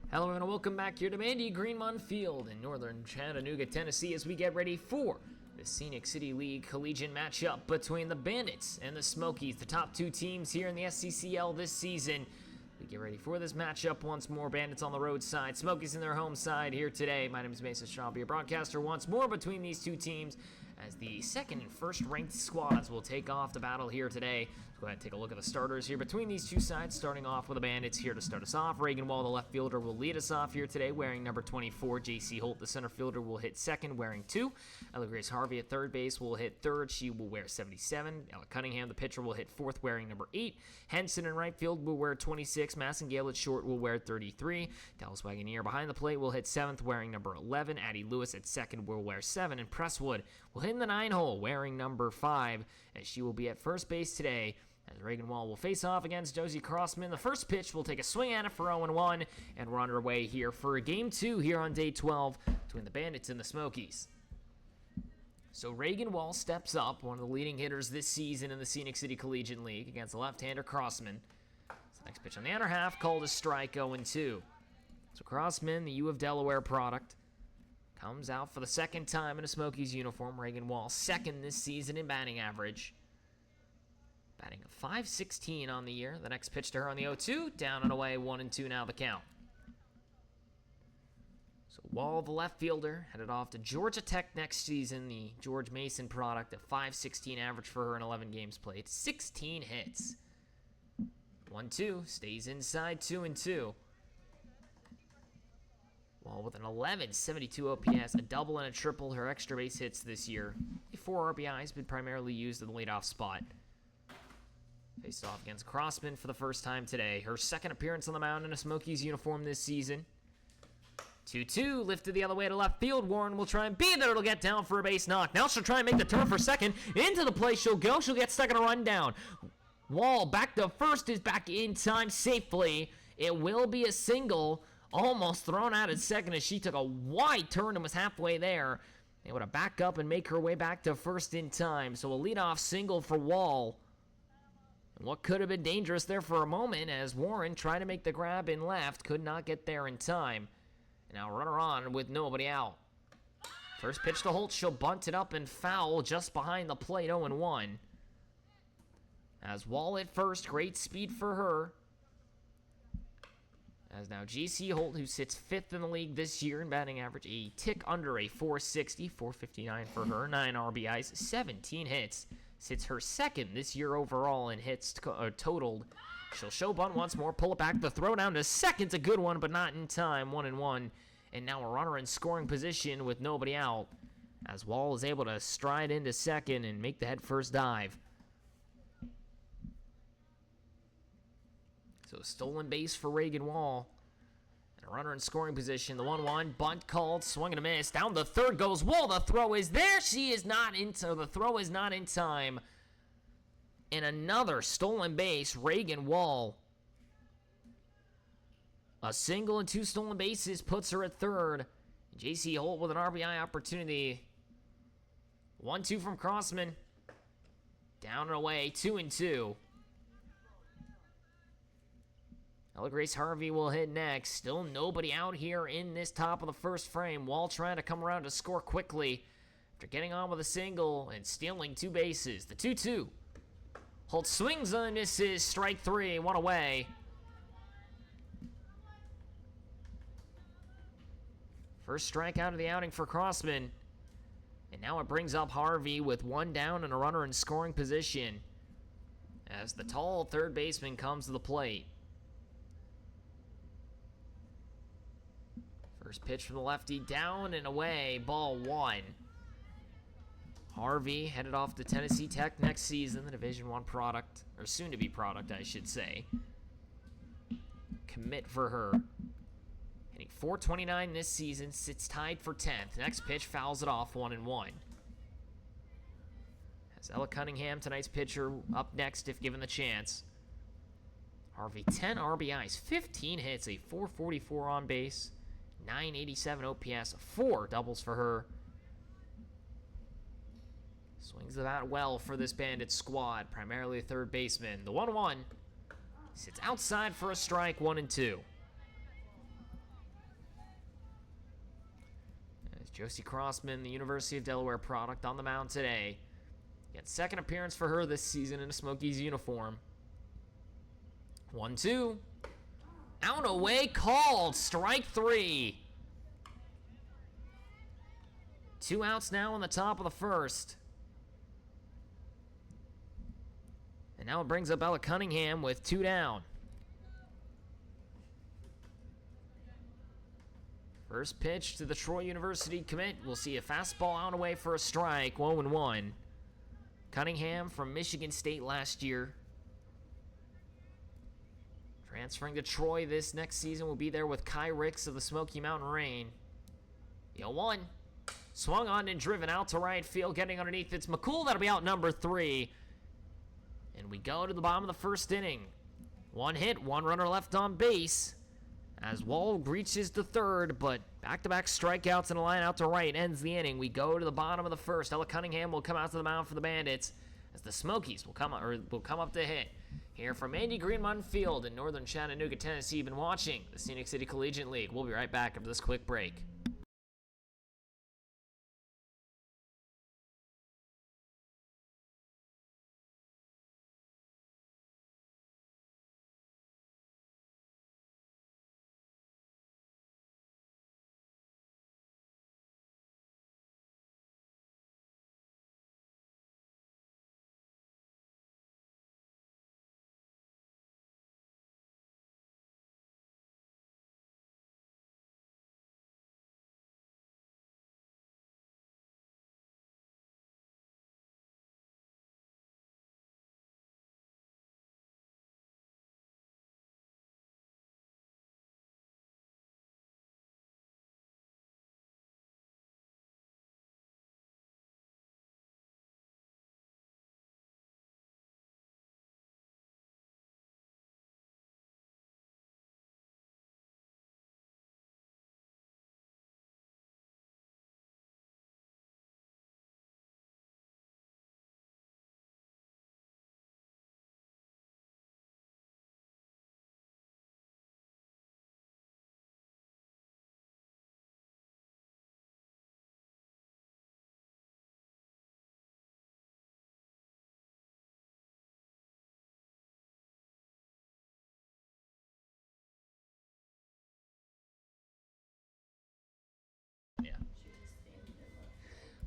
Hello everyone and welcome back here to Mandy Greenmont Field in northern Chattanooga, Tennessee as we get ready for the Scenic City League collegiate matchup between the Bandits and the Smokies, the top two teams here in the SCCL this season. We get ready for this matchup once more. Bandits on the road side, Smokies in their home side here today. My name is Mason Shaw, I'll be your broadcaster once more between these two teams as the second and first ranked squads will take off the battle here today. Let's go ahead and take a look at the starters here between these two sides, starting off with the Bandits here to start us off. Reagan Wall, the left fielder, will lead us off here today wearing number 24. JC Holt, the center fielder, will hit second wearing 2. Ella Grace Harvey at third base will hit third. She will wear 77. Ella Cunningham, the pitcher, will hit fourth wearing number 8. Henson in right field will wear 26. Massengale at short will wear 33. Dallas Wagoneer behind the plate will hit 7th wearing number 11. Addie Lewis at second will wear 7. And Presswood will hit in the 9 hole wearing number 5 as she will be at first base today. As Reagan Wall will face off against Josie Crossman. The first pitch will take a swing at it for 0-1, and we're underway here for Game 2 here on Day 12 between the Bandits and the Smokies. So Reagan Wall steps up, one of the leading hitters this season in the Scenic City Collegiate League against the left-hander Crossman. So next pitch on the outer half, called a strike, 0-2. So Crossman, the U of Delaware product, comes out for the second time in a Smokies uniform. Reagan Wall, second this season in batting average. Batting a .516 on the year. The next pitch to her on the 0-2. Down and away, 1-2 now the count. So Wall, the left fielder, headed off to Georgia Tech next season. The George Mason product, a .516 average for her in 11 games played. 16 hits. 1-2, stays inside, 2-2. Wall with an 1172 OPS, a double and a triple, her extra base hits this year. 4 RBIs, been primarily used in the leadoff spot. Faced off against Crossman for the first time today. Her second appearance on the mound in a Smokies uniform this season. 2-2, lifted the other way to left field. Warren will try and be there. It'll get down for a base knock. Now she'll try and make the turn for second. Into the play she'll go. She'll get stuck in a rundown. Wall back to first, is back in time safely. It will be a single. Almost thrown out at second as she took a wide turn and was halfway there. Able to back up and make her way back to first in time. So a leadoff single for Wall. And what could have been dangerous there for a moment as Warren tried to make the grab in left, could not get there in time. And now runner on with nobody out. First pitch to Holt, she'll bunt it up and foul just behind the plate, 0-1. As Wall at first, great speed for her. As now JC Holt, who sits 5th in the league this year in batting average, a tick under a .460, .459 for her, 9 RBIs, 17 hits. Sits her second this year overall in hits totaled. She'll show bunt once more, pull it back. The throw down to second's a good one, but not in time, 1-1. And now a runner in scoring position with nobody out, as Wall is able to stride into second and make the head first dive. So stolen base for Reagan Wall. And a runner in scoring position. The 1-1, bunt called, swing and a miss. Down the third goes Wall. The throw is there. The throw is not in time. And another stolen base, Reagan Wall. A single and 2 stolen bases puts her at third. JC Holt with an RBI opportunity. 1-2 from Crossman. Down and away, 2-2. Ella Grace Harvey will hit next. Still nobody out here in this top of the first frame. Wall trying to come around to score quickly after getting on with a single and stealing 2 bases. The 2-2. Holt swings and misses. Strike 3. 1 away. First strikeout of the outing for Crossman. And now it brings up Harvey with 1 down and a runner in scoring position as the tall third baseman comes to the plate. First pitch from the lefty, down and away, ball 1. Harvey headed off to Tennessee Tech next season, the Division I product, or soon-to-be product, I should say. Commit for her. Hitting .429 this season, sits tied for 10th. Next pitch fouls it off, 1-1. Has Ella Cunningham, tonight's pitcher, up next if given the chance. Harvey, 10 RBIs, 15 hits, a .444 on base. 987 OPS, 4 doubles for her. Swings the bat well for this Bandit squad, primarily a third baseman. The 1-1 sits outside for a strike, 1-2. Josie Crossman, the University of Delaware product, on the mound today. Yet second appearance for her this season in a Smokies uniform. 1-2. Out and away, called. Strike 3. 2 outs now on the top of the first. And now it brings up Ella Cunningham with 2 down. First pitch to the Troy University commit. We'll see a fastball out and away for a strike. 1-1. Cunningham from Michigan State last year. Transferring to Troy this next season will be there with Kai Ricks of the Smoky Mountain Rain. 0-1. Swung on and driven out to right field. Getting underneath, it's McCool. That'll be out number 3. And we go to the bottom of the first inning. 1 hit, 1 runner left on base. As Wall reaches the third, but back-to-back strikeouts and a line out to right ends the inning. We go to the bottom of the first. Ella Cunningham will come out to the mound for the Bandits as the Smokies will come up to hit. Here from Andy Greenmont Field in northern Chattanooga, Tennessee. You've been watching the Scenic City Collegiate League. We'll be right back after this quick break.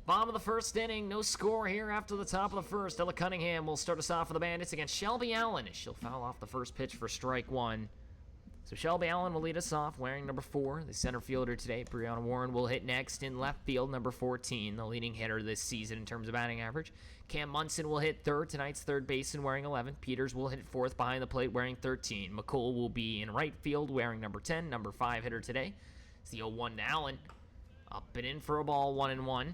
Bottom of the first inning, no score here after the top of the first. Ella Cunningham will start us off for the Bandits against Shelby Allen as she'll foul off the first pitch for strike 1. So Shelby Allen will lead us off wearing number 4. The center fielder today, Brianna Warren, will hit next in left field, number 14, the leading hitter this season in terms of batting average. Cam Munson will hit third, tonight's third baseman wearing 11. Peters will hit fourth behind the plate wearing 13. McCool will be in right field wearing number 10, number 5 hitter today. It's the 0-1 to Allen. Up and in for a ball, 1-1.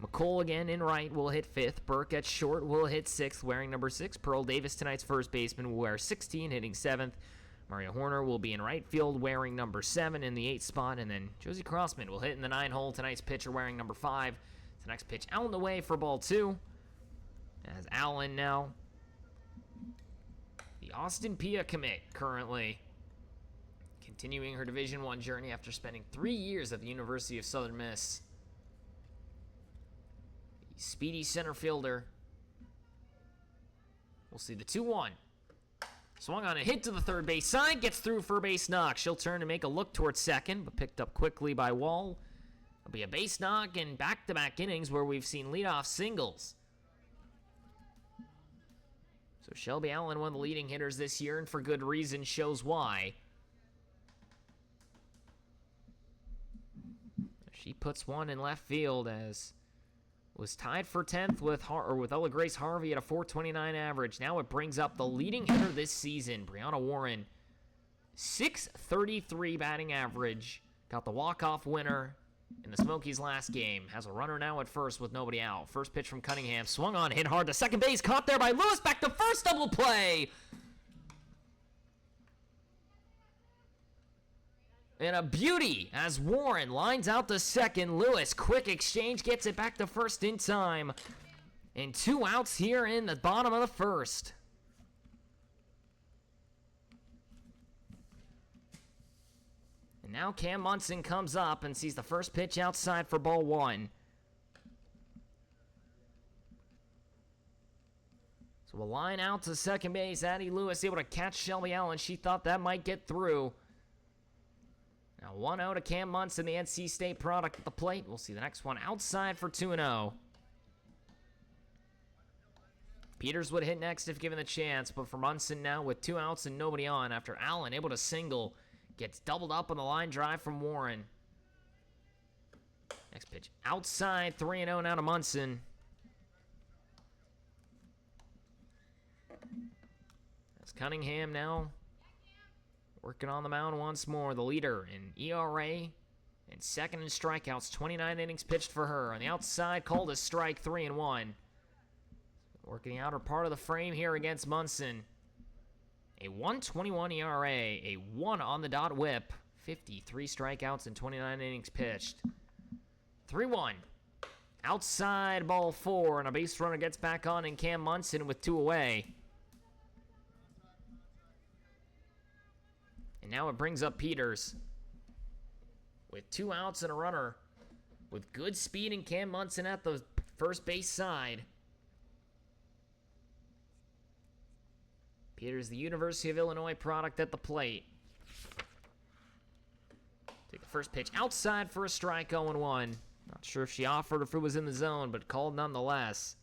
McColl again in right will hit 5th. Burke at short will hit 6th, wearing number 6. Pearl Davis, tonight's first baseman, will wear 16, hitting 7th. Maria Horner will be in right field, wearing number 7 in the 8th spot. And then Josie Crossman will hit in the 9 hole, tonight's pitcher, wearing number 5. The next pitch out in the way for ball 2. As Allen now, the Austin Pia commit, currently continuing her Division I journey after spending 3 years at the University of Southern Miss. Speedy center fielder. We'll see the 2-1. Swung on a hit to the third base side. Gets through for a base knock. She'll turn to make a look towards second, but picked up quickly by Wall. It'll be a base knock in back-to-back innings where we've seen leadoff singles. So Shelby Allen, one of the leading hitters this year, and for good reason, shows why. She puts one in left field as was tied for 10th with Ella Grace Harvey at a .429 average. Now it brings up the leading hitter this season, Brianna Warren. .633 batting average. Got the walk-off winner in the Smokies last game. Has a runner now at first with nobody out. First pitch from Cunningham. Swung on, hit hard to second base. Caught there by Lewis. Back to first, double play. And a beauty as Warren lines out to second. Lewis, quick exchange, gets it back to first in time. And 2 outs here in the bottom of the first. And Now Cam Munson comes up and sees the first pitch outside for ball one. So we'll line out to second base. Addie Lewis able to catch Shelby Allen. She thought that might get through. Now 1-0 to Cam Munson, the NC State product at the plate. We'll see the next one outside for 2-0. Peters would hit next if given the chance, but for Munson now with 2 outs and nobody on after Allen able to single. Gets doubled up on the line drive from Warren. Next pitch outside, 3-0 now to Munson. That's Cunningham now working on the mound once more. The leader in ERA and second in strikeouts. 29 innings pitched for her. On the outside, called a strike, 3-1. Working the outer part of the frame here against Munson. A 1.21 ERA, a 1 on the dot whip, 53 strikeouts and 29 innings pitched. 3-1. Outside, ball 4, and a base runner gets back on in Cam Munson with 2 away. And now it brings up Peters with 2 outs and a runner with good speed in Cam Munson at the first base side. Peters, the University of Illinois product at the plate. Take the first pitch outside for a strike, 0-1. Not sure if she offered or if it was in the zone, but called nonetheless.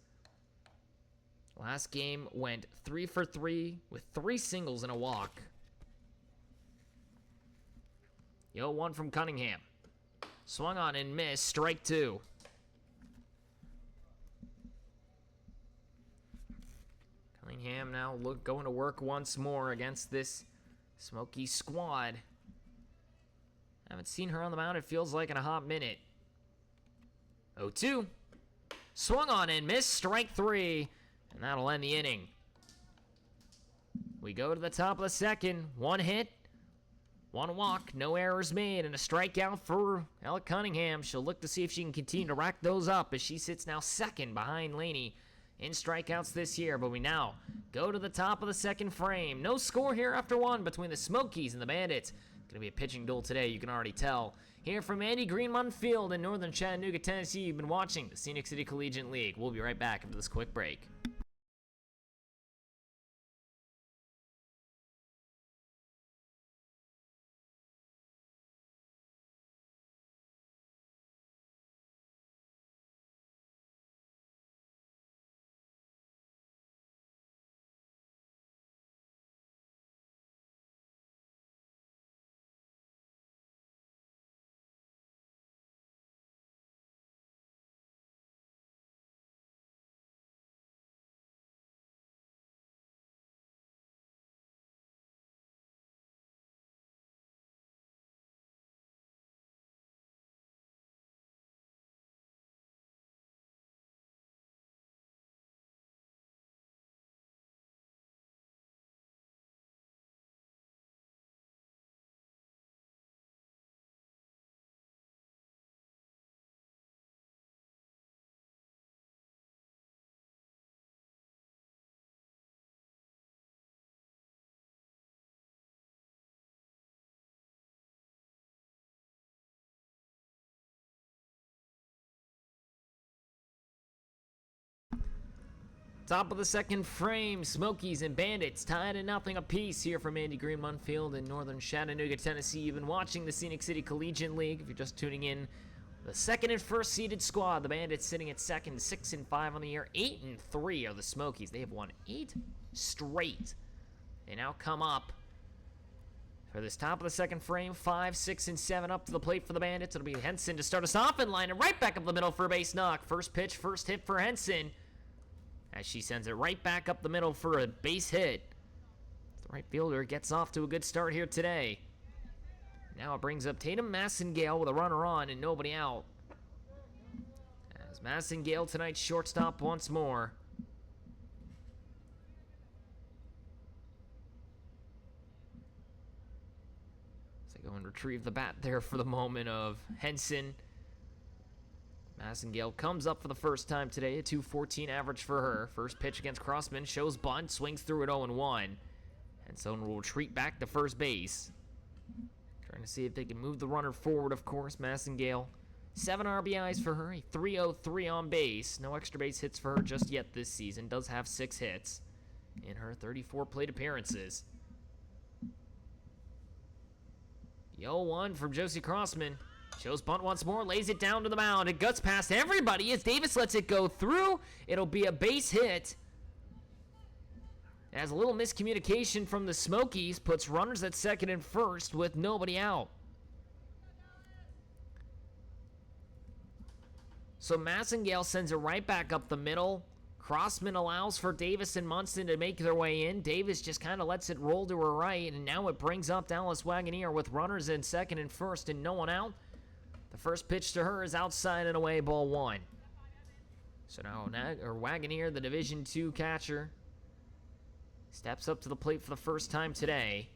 Last game went 3 for 3 with 3 singles and a walk. 0-1 from Cunningham. Swung on and missed, strike 2. Cunningham now going to work once more against this Smoky squad. Haven't seen her on the mound, it feels like, in a hot minute. 0-2. Swung on and missed, strike 3. And that'll end the inning. We go to the top of the second. 1 hit, 1 walk, no errors made, and a strikeout for Ella Cunningham. She'll look to see if she can continue to rack those up as she sits now second behind Laney in strikeouts this year. But we now go to the top of the second frame. No score here after 1 between the Smokies and the Bandits. It's going to be a pitching duel today, you can already tell. Here from Andy Greenmont Field in northern Chattanooga, Tennessee, you've been watching the Scenic City Collegiate League. We'll be right back after this quick break. Top of the second frame, Smokies and Bandits tied at 0 apiece here from Andy Greenmont Field in northern Chattanooga, Tennessee. You've been watching the Scenic City Collegiate League. If you're just tuning in, the second and first seeded squad, the Bandits sitting at second, 6-5 on the year. 8-3 are the Smokies. They have won 8 straight. They now come up for this top of the second frame. 5, 6, and 7 up to the plate for the Bandits. It'll be Henson to start us off in line and right back up the middle for a base knock. First pitch, first hit for Henson, as she sends it right back up the middle for a base hit. The right fielder gets off to a good start here today. Now it brings up Tatum Massengale with a runner on and nobody out. As Massengale tonight's shortstop once more. So they go and retrieve the bat there for the moment of Henson. Massengale comes up for the first time today, a 2.14 average for her. First pitch against Crossman, shows bunt, swings through at 0-1. And so will retreat back to first base. Trying to see if they can move the runner forward, of course. Massengale, 7 RBIs for her, a 303 on base. No extra base hits for her just yet this season. Does have 6 hits in her 34 plate appearances. The 0-1 from Josie Crossman. Shows bunt once more, lays it down to the mound. It guts past everybody as Davis lets it go through. It'll be a base hit. As a little miscommunication from the Smokies puts runners at second and first with nobody out. So Massengale sends it right back up the middle. Crossman allows for Davis and Munson to make their way in. Davis just kind of lets it roll to her right, and now it brings up Dallas Wagoneer with runners in second and first and no one out. The first pitch to her is outside and away, ball 1. So now Wagoneer, the Division II catcher, steps up to the plate for the first time today.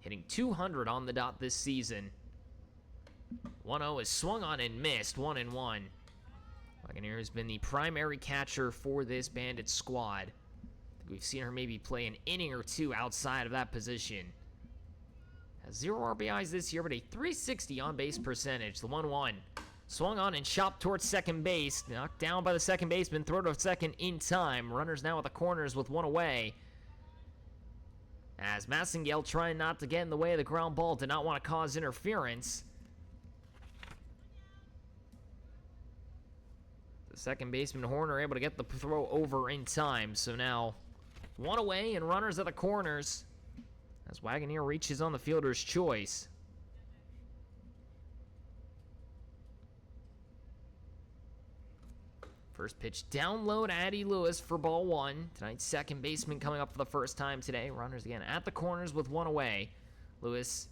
Hitting .200 on the dot this season. 1-0 is swung on and missed, 1-1. Wagoneer has been the primary catcher for this Bandits squad. We've seen her maybe play an inning or two outside of that position. Has 0 RBIs this year, but a .360 on-base percentage. The 1-1. Swung on and chopped towards second base. Knocked down by the second baseman. Throw to second in time. Runners now at the corners with 1 away. As Massengale, trying not to get in the way of the ground ball, did not want to cause interference. The second baseman Horner able to get the throw over in time. So now 1 away and runners at the corners as Wagoneer reaches on the fielder's choice. First pitch down low to Addie Lewis for ball 1. Tonight's second baseman coming up for the first time today. Runners again at the corners with 1 away. Lewis,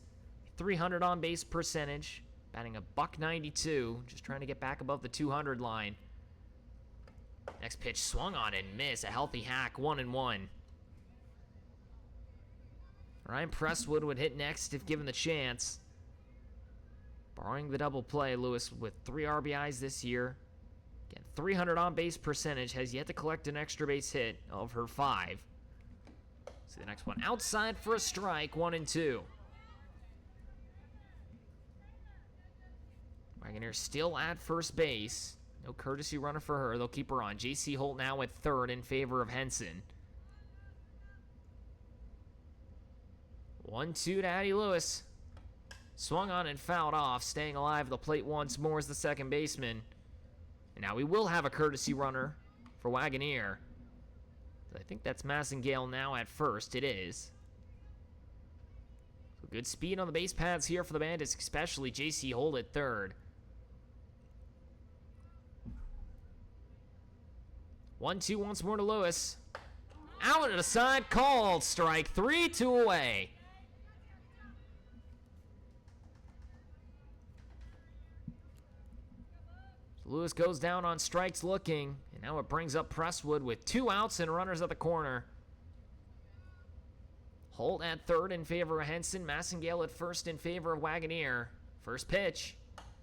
300 on base percentage, batting a .192, just trying to get back above the 200 line. Next pitch swung on and missed. A healthy hack, 1-1. Ryan Presswood would hit next if given the chance. Barring the double play, Lewis with 3 RBIs this year. Again, 300 on-base percentage, has yet to collect an extra base hit of her 5. See the next one outside for a strike, 1-2. Wagoneer still at first base. No courtesy runner for her. They'll keep her on. J.C. Holt now at third in favor of Henson. 1-2 to Addie Lewis. Swung on and fouled off. Staying alive at the plate once more as the second baseman. And now we will have a courtesy runner for Wagoneer. I think that's Massengale now at first. It is. So good speed on the base paths here for the Bandits, especially J.C. Holt at third. 1-2 once more to Lewis. Out and aside, called. Strike 3, 2 away. So Lewis goes down on strikes looking, and now it brings up Presswood with 2 outs and runners at the corner. Holt at third in favor of Henson. Massengale at first in favor of Wagoneer. First pitch.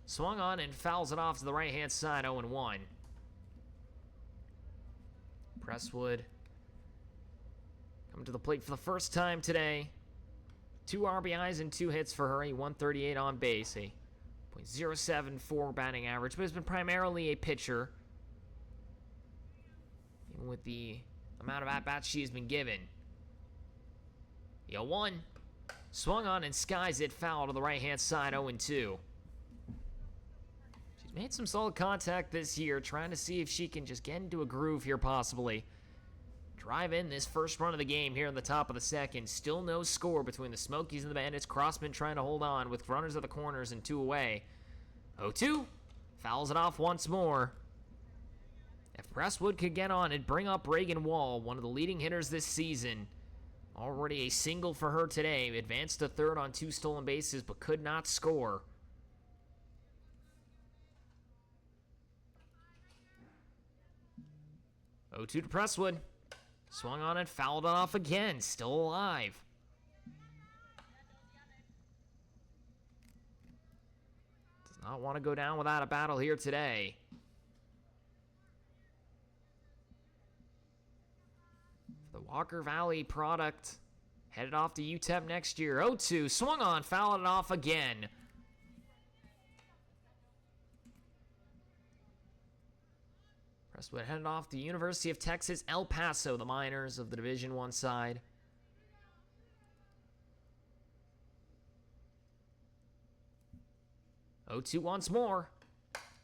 Swung on and fouls it off to the right-hand side, 0-1. Presswood coming to the plate for the first time today. 2 RBIs and 2 hits for her, a 138 on base, a .074 batting average, but has been primarily a pitcher, even with the amount of at-bats she has been given. The 0-1, swung on and skies it, foul to the right-hand side, 0-2. She's made some solid contact this year, trying to see if she can just get into a groove here possibly. Drive in this first run of the game here in the top of the second. Still no score between the Smokies and the Bandits. Crossman trying to hold on with runners at the corners and 2 away. 0-2, fouls it off once more. If Presswood could get on and bring up Reagan Wall, one of the leading hitters this season. Already a single for her today. Advanced to third on 2 stolen bases, but could not score. Oh, 2 to Presswood. Swung on and fouled it off again. Still alive. Does not want to go down without a battle here today. For the Walker Valley product Headed off to UTEP next year. 0-2, swung on, fouled it off again. Prestwood headed off to University of Texas, El Paso, the Miners of the Division I side. O2 once more.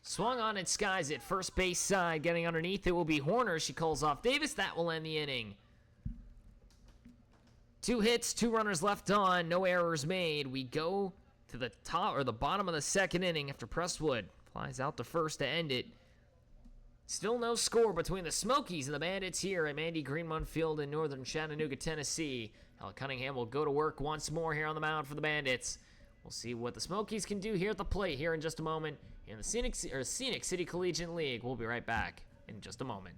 Swung on and skies it. First base side. Getting underneath it will be Horner. She calls off Davis. That will end the inning. 2 hits, 2 runners left on. No errors made. We go to the top or the bottom of the second inning after Prestwood flies out to first to end it. Still no score between the Smokies and the Bandits here at Mandy Greenmont Field in northern Chattanooga, Tennessee. Hal Cunningham will go to work once more here on the mound for the Bandits. We'll see what the Smokies can do here at the plate here in just a moment in the Scenic City Collegiate League. We'll be right back in just a moment.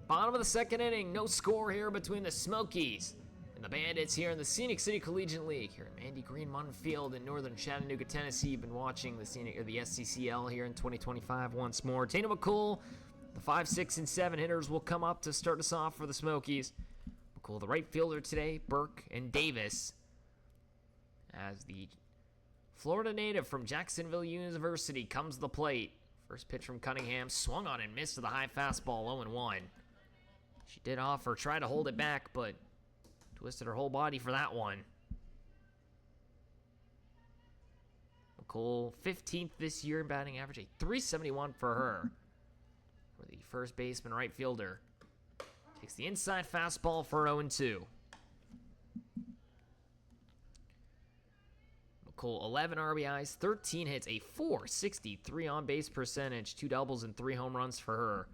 Bottom of the second inning, no score here between the Smokies and the Bandits here in the Scenic City Collegiate League here at Mandy Greenmont Field in northern Chattanooga, Tennessee. You've been watching the SCCL here in 2025 once more. Tana McCool, the 5, 6, and 7 hitters will come up to start us off for the Smokies. McCool, the right fielder today, Burke and Davis, as the Florida native from Jacksonville University comes to the plate. First pitch from Cunningham, swung on and missed to the high fastball, 0-1. She did offer, tried to hold it back, but twisted her whole body for that one. McCool, 15th this year in batting average, a .371 for her. For the first baseman, right fielder. Takes the inside fastball for 0-2. McCool, 11 RBIs, 13 hits, a .463 on-base percentage, 2 doubles and 3 home runs for her.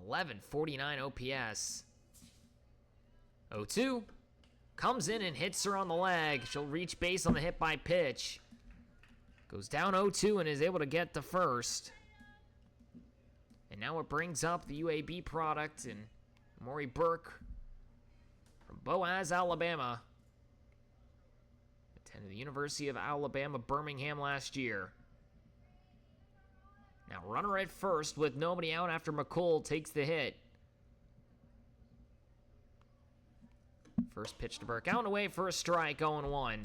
1149 OPS. 0-2. Comes in and hits her on the leg. She'll reach base on the hit by pitch. Goes down 0-2 and is able to get to first. And now it brings up the UAB product and Maury Burke from Boaz, Alabama. Attended the University of Alabama, Birmingham last year. Now runner at first with nobody out after McCool takes the hit. First pitch to Burke, out and away for a strike, 0-1.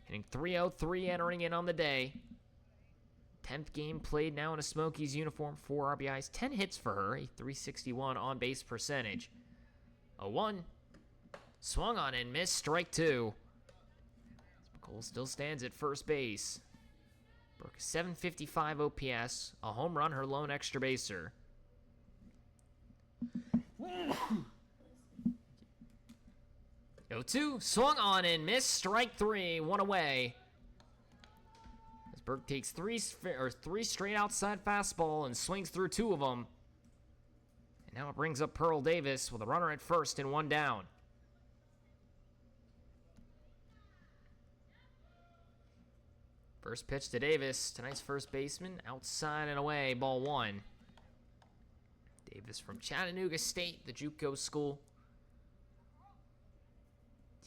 Hitting .303, entering in on the day. 10th game played now in a Smokies uniform, 4 RBIs, 10 hits for her, a .361 on-base percentage. 0-1. Swung on and missed, strike 2. McCool still stands at first base. Burke, 755 OPS, a home run, her lone extra baser. 0-2, swung on and missed, strike 3, 1 away. As Burke takes three straight outside fastball and swings through 2 of them. And now it brings up Pearl Davis with a runner at first and 1 down. First pitch to Davis, tonight's first baseman, outside and away, ball 1. Davis from Chattanooga State, the JUCO school.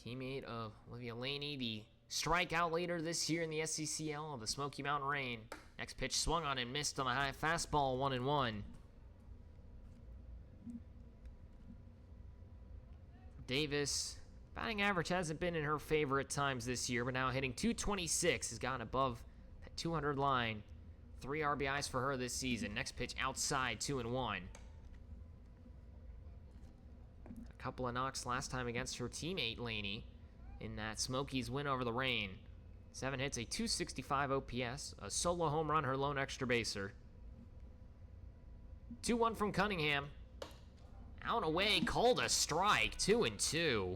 Teammate of Olivia Laney, the strikeout leader this year in the SCCL of the Smoky Mountain Rain. Next pitch swung on and missed on the high fastball, 1-1. Davis, batting average hasn't been in her favor at times this year, but now hitting .226, has gotten above that 200 line. 3 RBIs for her this season. Next pitch outside, 2-1. A couple of knocks last time against her teammate Laney in that Smokies win over the Rain. 7 hits, a .265 OPS, a solo home run, her lone extra baser. 2-1 from Cunningham. Out and away, called a strike, 2-2.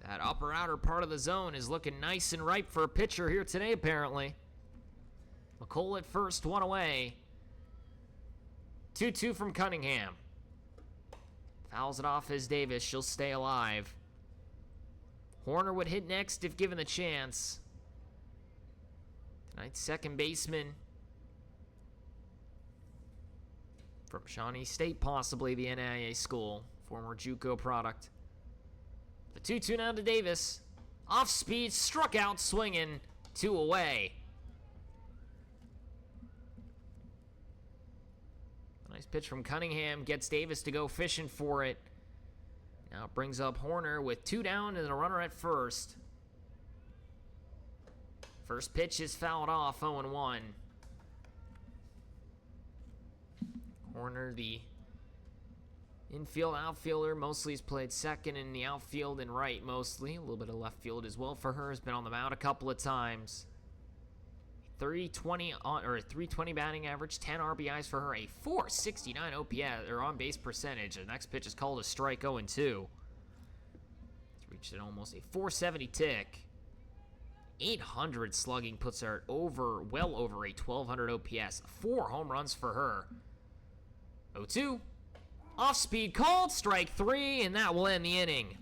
That upper outer part of the zone is looking nice and ripe for a pitcher here today, apparently. McCole at first, one away. 2-2 from Cunningham. Fouls it off as Davis. She'll stay alive. Horner would hit next if given the chance. Tonight's second baseman from Shawnee State, possibly the NAIA school, former JUCO product. The 2-2 now to Davis. Off speed, struck out swinging, 2 away. Nice pitch from Cunningham, gets Davis to go fishing for it. Now it brings up Horner with 2 down and a runner at first. First pitch is fouled off, 0-1. Horner, the infield outfielder, mostly has played second in the outfield and right mostly. A little bit of left field as well for her. Has been on the mound a couple of times. 320 batting average, 10 RBIs for her, a 469 OPS or on base percentage. The next pitch is called a strike, 0-2. It's reached an almost a 470 tick. 800 slugging puts her well over a 1200 OPS. 4 home runs for her. 0-2. Off speed called, strike 3, and that will end the inning.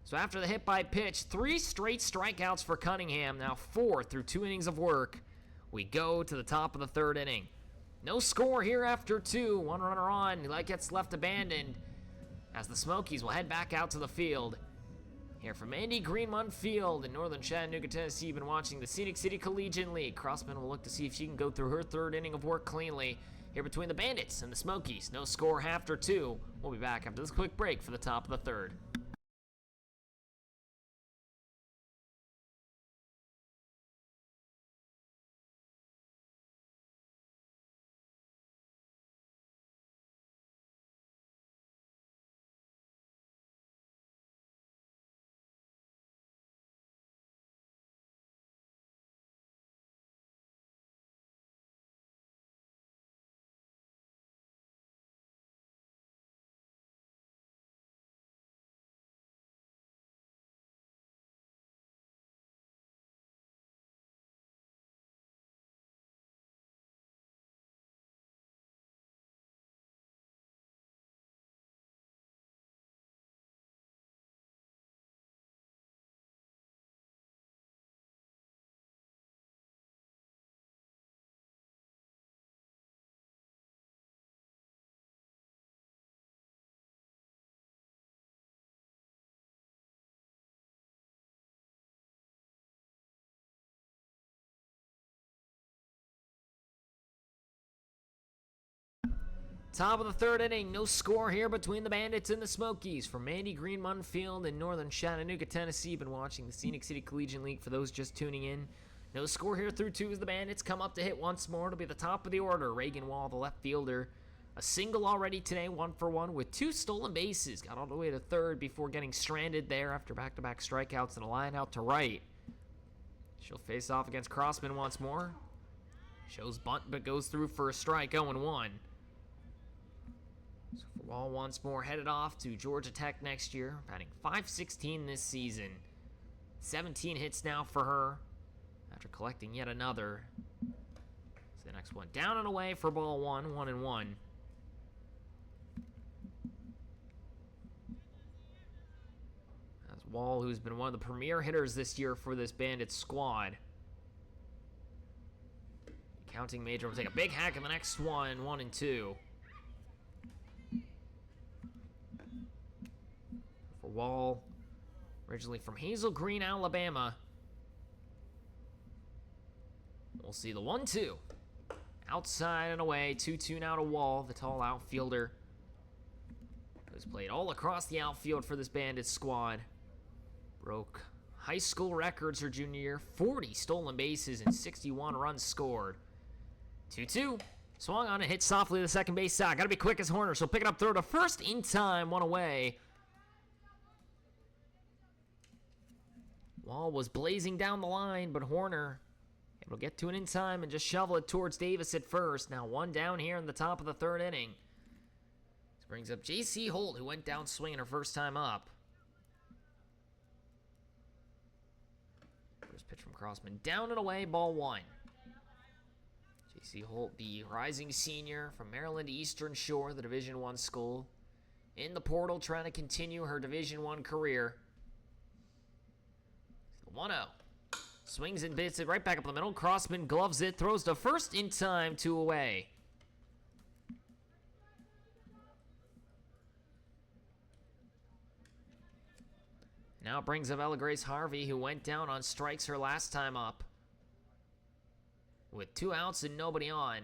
So after the hit by pitch, 3 straight strikeouts for Cunningham, now 4 through 2 innings of work. We go to the top of the 3rd inning. No score here after 2. 1 runner on, that gets left abandoned as the Smokies will head back out to the field. Here from Andy Greenmont Field in northern Chattanooga, Tennessee, you've been watching the Scenic City Collegiate League. Crossman will look to see if she can go through her 3rd inning of work cleanly. Here between the Bandits and the Smokies, no score after 2. We'll be back after this quick break for the top of the 3rd. Top of the 3rd inning, no score here between the Bandits and the Smokies. From Andy Greenmont Field in northern Chattanooga, Tennessee, you've been watching the Scenic City Collegiate League for those just tuning in. No score here through 2 as the Bandits come up to hit once more. It'll be the top of the order. Reagan Wall, the left fielder. A single already today, 1 for 1 with 2 stolen bases. Got all the way to 3rd before getting stranded there after back-to-back strikeouts and a line out to right. She'll face off against Crossman once more. Shows bunt but goes through for a strike, 0-1. So for Wall once more, headed off to Georgia Tech next year, batting .516 this season. 17 hits now for her after collecting yet another. So the next one down and away for ball 1, 1-1. That's Wall, who's been one of the premier hitters this year for this Bandits squad. Counting Major will take a big hack in the next one, 1-2. For Wall, originally from Hazel Green, Alabama. We'll see the 1-2. Outside and away, 2-2 now to Wall, the tall outfielder, who's played all across the outfield for this Bandits squad. Broke high school records her junior year, 40 stolen bases and 61 runs scored. 2-2. Swung on and hit softly to the second base side. Gotta be quick as Horner. She'll pick it up, throw to first in time, 1 away. Wall was blazing down the line, but Horner able to get to it in time and just shovel it towards Davis at first. Now 1 down here in the top of the 3rd inning. This brings up J.C. Holt, who went down swinging her first time up. First pitch from Crossman. Down and away, ball 1. J.C. Holt, the rising senior from Maryland Eastern Shore, the Division I school. In the portal, trying to continue her Division I career. 1-0. Swings and bits it right back up the middle. Crossman gloves it, throws to first in time, 2 away. Now it brings up Ella Grace Harvey, who went down on strikes her last time up. With 2 outs and nobody on.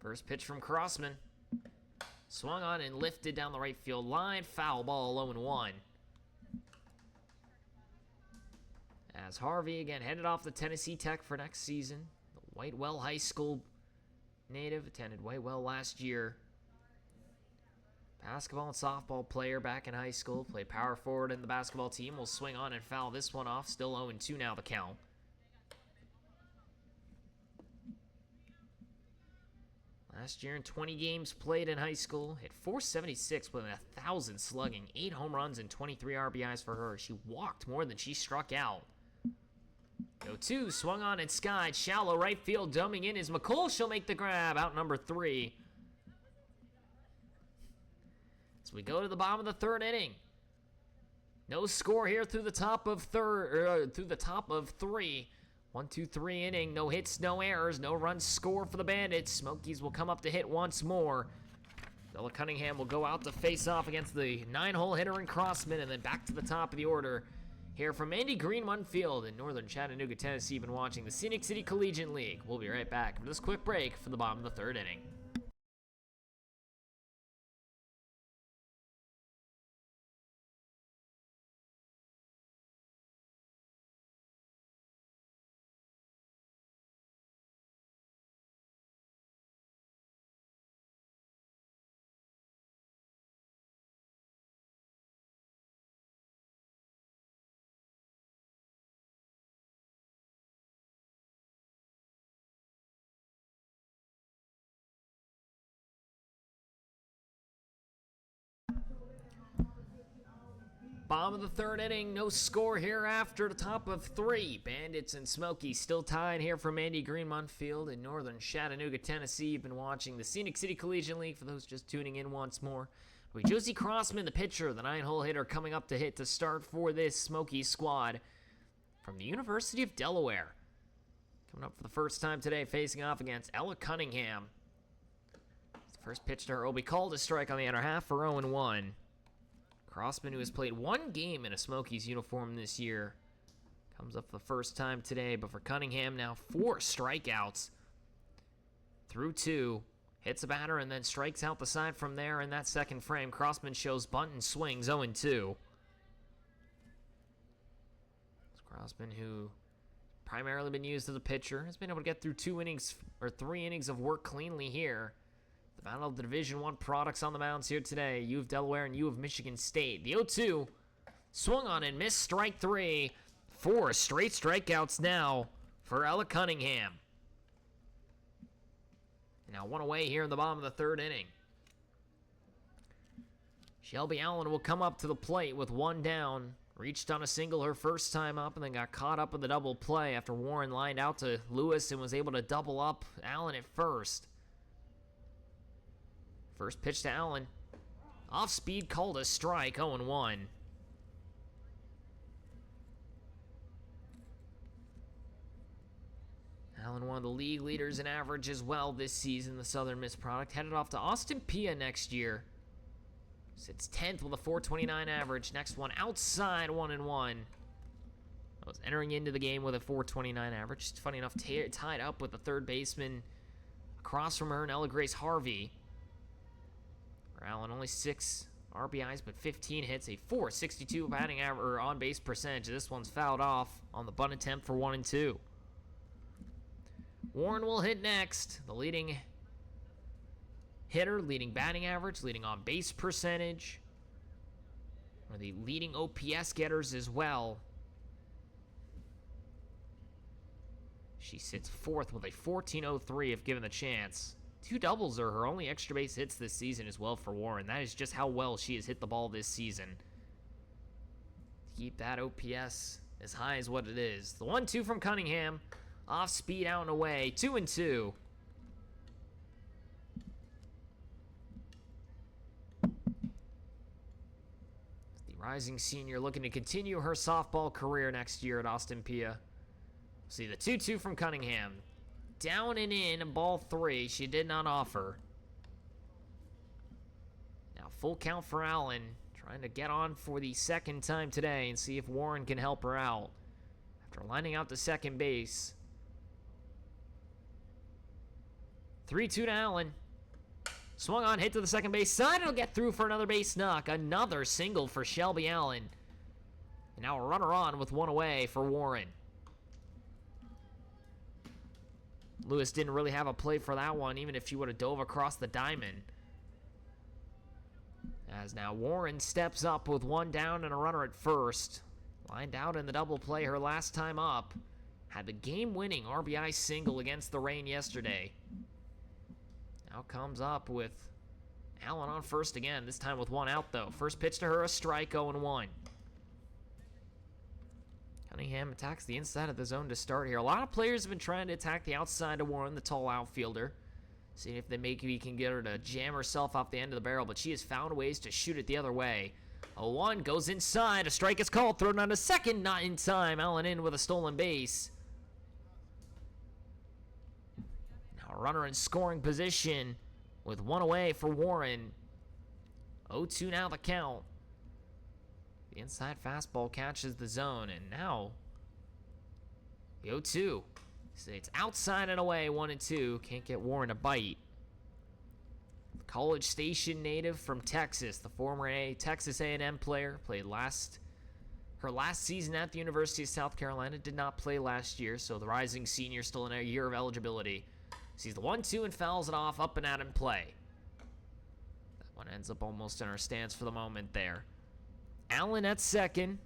First pitch from Crossman. Swung on and lifted down the right field line. Foul ball, 0-1. As Harvey again headed off to Tennessee Tech for next season. The Whitewell High School native, attended Whitewell last year. Basketball and softball player back in high school. Played power forward in the basketball team. Will swing on and foul this one off. Still 0-2 now the count. Last year in 20 games played in high school, hit .476 with 1,000 slugging, 8 home runs and 23 RBIs for her. She walked more than she struck out. 0-2, swung on and skied. Shallow right field, dumbing in is McCool. She'll make the grab, out number 3. As we go to the bottom of the 3rd inning. No score here through the top of 3. 1-2-3 inning, no hits, no errors, no runs score for the Bandits. Smokies will come up to hit once more. Bella Cunningham will go out to face off against the 9-hole hitter in Crossman, and then back to the top of the order. Here from Andy Greenman Field in northern Chattanooga, Tennessee. You've been watching the Scenic City Collegiate League. We'll be right back for this quick break for the bottom of the 3rd inning. Bottom of the 3rd inning, no score here after the top of 3. Bandits and Smokies still tied here from Andy Greenman Field in northern Chattanooga, Tennessee. You've been watching the Scenic City Collegiate League. For those just tuning in once more, we Josie Crossman, the pitcher, the 9-hole hitter, coming up to hit to start for this Smokies squad from the University of Delaware. Coming up for the first time today, facing off against Ella Cunningham. First pitch to her will be called a strike on the outer half for 0-1. Crossman, who has played 1 game in a Smokies uniform this year, comes up for the first time today. But for Cunningham, now 4 strikeouts through 2. Hits a batter and then strikes out the side from there in that second frame. Crossman shows bunt and swings, 0-2. Crossman, who primarily been used as a pitcher, has been able to get through 3 innings of work cleanly here. The battle of the Division I products on the mounds here today. U of Delaware and U of Michigan State. The 0-2 swung on and missed, strike 3. 4 straight strikeouts now for Ella Cunningham. Now 1 away here in the bottom of the 3rd inning. Shelby Allen will come up to the plate with 1 down. Reached on a single her first time up and then got caught up in the double play after Warren lined out to Lewis and was able to double up Allen at first. First pitch to Allen. Off speed, called a strike, 0-1. Allen, one of the league leaders in average as well this season, the Southern Miss product. Headed off to Austin Peay next year. Sits 10th with a .429 average. Next one outside, 1-1. I was entering into the game with a .429 average. Just funny enough, tied up with the 3rd baseman across from her and Ella Grace Harvey. Allen only 6 RBIs, but 15 hits, a .462 batting average or on-base percentage. This one's fouled off on the bunt attempt for 1-2. Warren will hit next. The leading hitter, leading batting average, leading on-base percentage, or the leading OPS getters as well. She sits 4th with a .1403 if given the chance. 2 doubles are her only extra base hits this season as well for Warren. That is just how well she has hit the ball this season. Keep that OPS as high as what it is. The 1-2 from Cunningham. Off speed, out and away. 2-2. The rising senior looking to continue her softball career next year at Austin Peay. See the 2-2 from Cunningham. Down and in, ball 3. She did not offer. Now full count for Allen. Trying to get on for the second time today and see if Warren can help her out. After lining out to second base. 3-2 to Allen. Swung on, hit to the second base side. It'll get through for another base knock. Another single for Shelby Allen. And now a runner on with 1 away for Warren. Lewis didn't really have a play for that one, even if she would have dove across the diamond. As now Warren steps up with 1 down and a runner at first. Lined out in the double play her last time up. Had the game-winning RBI single against the Rain yesterday. Now comes up with Allen on first again, this time with 1 out though. First pitch to her, a strike, 0-1. Cunningham attacks the inside of the zone to start here. A lot of players have been trying to attack the outside to Warren, the tall outfielder. Seeing if they maybe can get her to jam herself off the end of the barrel, but she has found ways to shoot it the other way. 0-1 goes inside. A strike is called. Thrown on to second. Not in time. Allen in with a stolen base. Now a runner in scoring position with 1 away for Warren. 0-2 now the count. The inside fastball catches the zone, and now the 0-2. It's outside and away, 1-2. Can't get Warren a bite. College Station native from Texas, the former Texas A&M player, played her last season at the University of South Carolina. Did not play last year, so the rising senior still in a year of eligibility. Sees the 1-2 and fouls it off, up and out in play. That one ends up almost in our stance for the moment there. Allen at second.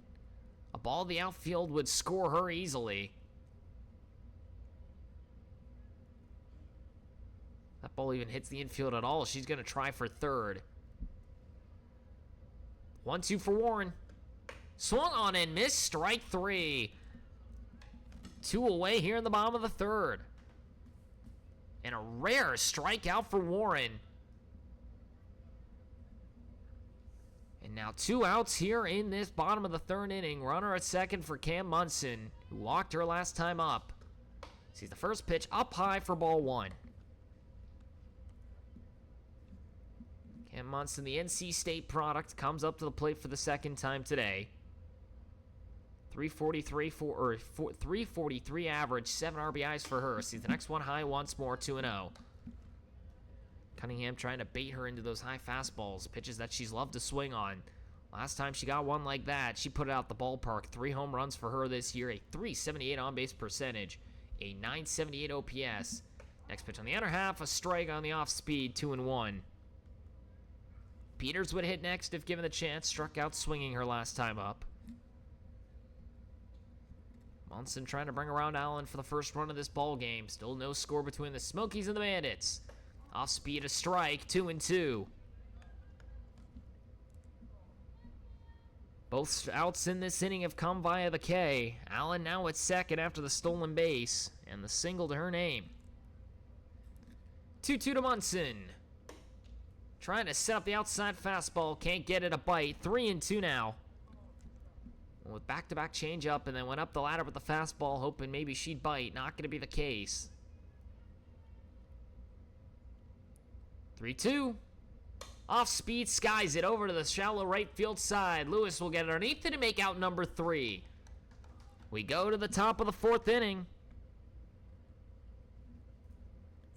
A ball in the outfield would score her easily. That ball even hits the infield at all. She's going to try for third. 1-2 for Warren. Swung on and missed. Strike 3. 2 away here in the bottom of the third. And a rare strikeout for Warren. And now 2 outs here in this bottom of the third inning. Runner at second for Cam Munson, who walked her last time up. Sees the first pitch up high for ball 1. Cam Munson, the NC State product, comes up to the plate for the second time today. 343 average, 7 RBIs for her. Sees the next one high once more, 2-0. Cunningham trying to bait her into those high fastballs, pitches that she's loved to swing on. Last time she got one like that, she put it out the ballpark. 3 home runs for her this year, a .378 on-base percentage, a .978 OPS. Next pitch on the other half, a strike on the off-speed, 2-1. Peters would hit next if given the chance, struck out swinging her last time up. Munson trying to bring around Allen for the first run of this ball game. Still no score between the Smokies and the Bandits. Off speed, a strike, 2-2. Both outs in this inning have come via the K. Allen now at second after the stolen base and the single to her name. 2-2 to Munson. Trying to set up the outside fastball, can't get it a bite. 3-2 now. With back-to-back changeup, and then went up the ladder with the fastball, hoping maybe she'd bite. Not going to be the case. 3-2. Off speed, skies it over to the shallow right field side. Lewis will get it underneath it and make out number 3. We go to the top of the 4th inning.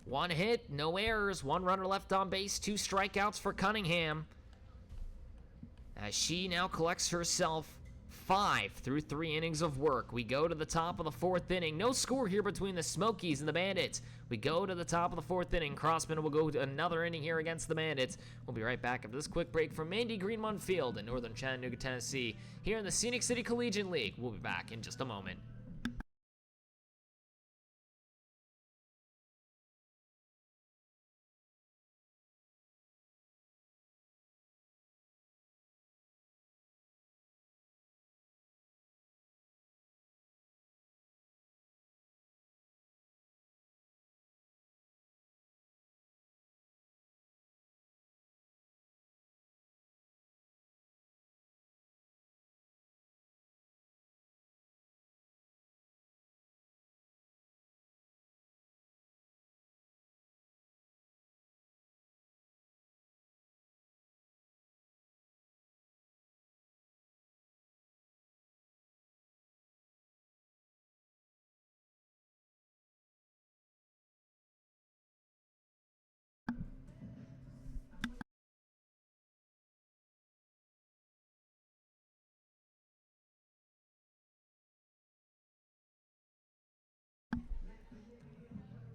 1 hit, no errors, 1 runner left on base, 2 strikeouts for Cunningham. As she now collects herself 5 through 3 innings of work. We go to the top of the 4th inning. No score here between the Smokies and the Bandits. We go to the top of the 4th inning. Crossman will go to another inning here against the Bandits. We'll be right back after this quick break from Mandy Greenmont Field in northern Chattanooga, Tennessee, here in the Scenic City Collegiate League. We'll be back in just a moment.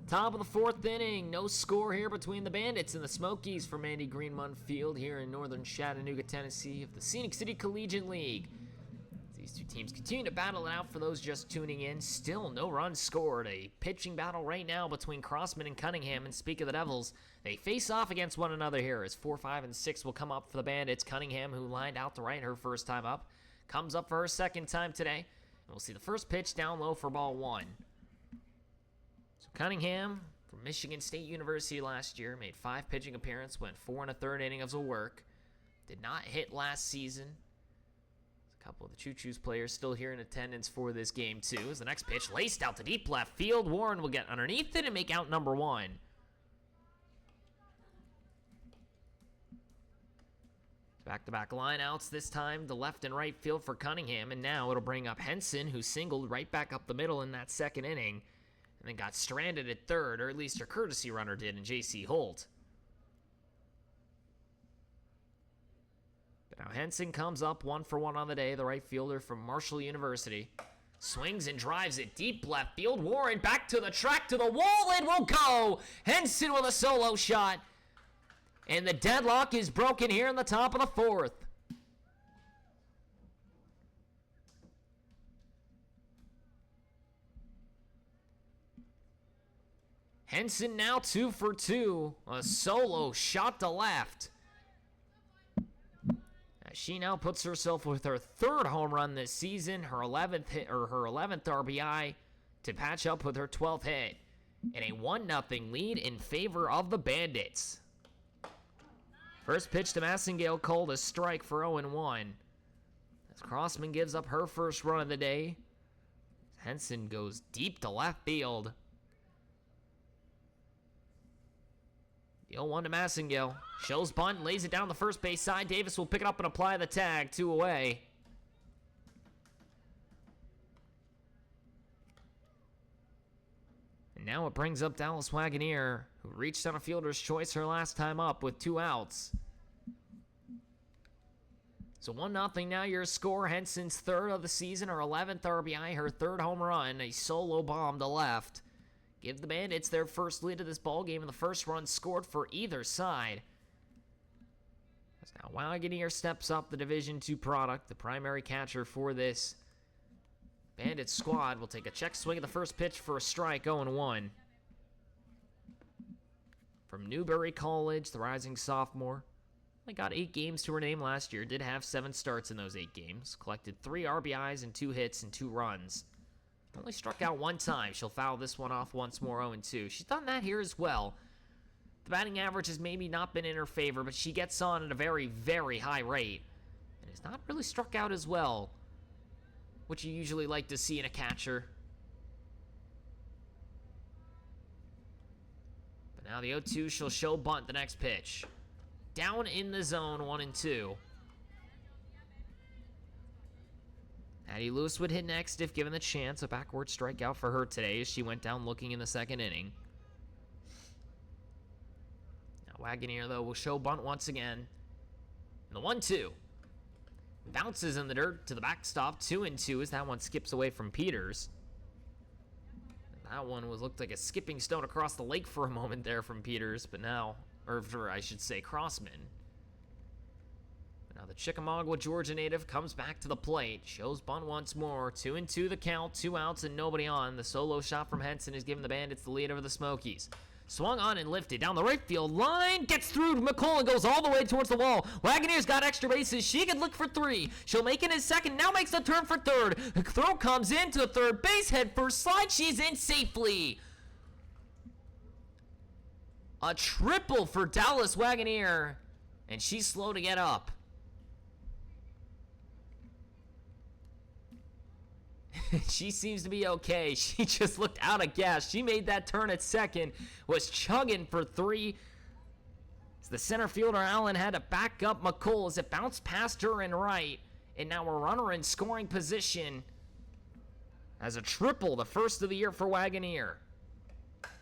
Top of the fourth inning, no score here between the Bandits and the Smokies from Andy Greenmont Field here in northern Chattanooga, Tennessee of the Scenic City Collegiate League. These two teams continue to battle it out for those just tuning in. Still no runs scored. A pitching battle right now between Crossman and Cunningham. And speak of the Devils, they face off against one another here as 4, 5, and 6 will come up for the Bandits. Cunningham, who lined out to right her first time up, comes up for her second time today. And we'll see the first pitch down low for ball 1. So Cunningham from Michigan State University last year made 5 pitching appearances, went 4 1/3 innings of work. Did not hit last season. A couple of the Choo-Choo's players still here in attendance for this game too. As the next pitch laced out to deep left field, Warren will get underneath it and make out number 1. Back-to-back lineouts, this time to left and right field for Cunningham, and now it'll bring up Henson, who singled right back up the middle in that second inning, and then got stranded at third, or at least her courtesy runner did, in J.C. Holt. But now Henson comes up 1 for 1 on the day, the right fielder from Marshall University. Swings and drives it deep left field. Warren back to the track, to the wall, and will go! Henson with a solo shot. And the deadlock is broken here in the top of the fourth. Henson now 2 for 2. A solo shot to left. As she now puts herself with her 3rd home run this season, her 11th hit, or her 11th RBI, to patch up with her 12th hit. And a 1-0 lead in favor of the Bandits. First pitch to Massengale, called a strike for 0-1. As Crossman gives up her first run of the day, Henson goes deep to left field. The 0-1 to Massengale. Shows bunt, lays it down the first base side. Davis will pick it up and apply the tag. 2 away. And now it brings up Dallas Wagoneer, who reached on a fielder's choice her last time up with 2 outs. So 1-0 now your score. Henson's 3rd of the season, her 11th RBI, her 3rd home run, a solo bomb to left. Give the Bandits their first lead of this ballgame, and the first run scored for either side. As now Wagoneer steps up, the Division II product, the primary catcher for this Bandits squad, will take a check swing at the first pitch for a strike, 0-1. From Newberry College, the rising sophomore. Only got 8 games to her name last year, did have 7 starts in those 8 games, collected 3 RBIs and 2 hits and 2 runs. Only struck out 1 time. She'll foul this one off once more, 0-2. She's done that here as well. The batting average has maybe not been in her favor, but she gets on at a very, very high rate. And has not really struck out as well, which you usually like to see in a catcher. But now the 0-2, she'll show bunt the next pitch. Down in the zone, 1-2. Addie Lewis would hit next if given the chance. A backward strikeout for her today as she went down looking in the second inning. Now Wagoneer, though, will show bunt once again. And the 1-2. Bounces in the dirt to the backstop. 2-2 as that one skips away from Peters. That one looked like a skipping stone across the lake for a moment there from Peters, but now, or I should say Crossman. Now the Chickamauga, Georgia native comes back to the plate, shows bunt once more. 2-2 the count, 2 outs and nobody on. The solo shot from Henson has given the Bandits the lead over the Smokies. Swung on and lifted down the right field line, gets through to McCullough and goes all the way towards the wall. Wagoneer's got extra bases, she could look for 3. She'll make it in second, now makes the turn for third. The throw comes into third base, head first slide, she's in safely. A triple for Dallas Wagoneer, and she's slow to get up. She seems to be okay. She just looked out of gas. She made that turn at second, was chugging for 3. As the center fielder, Allen, had to back up McCool as it bounced past her and right. And now a runner in scoring position as a triple, the first of the year for Wagoneer.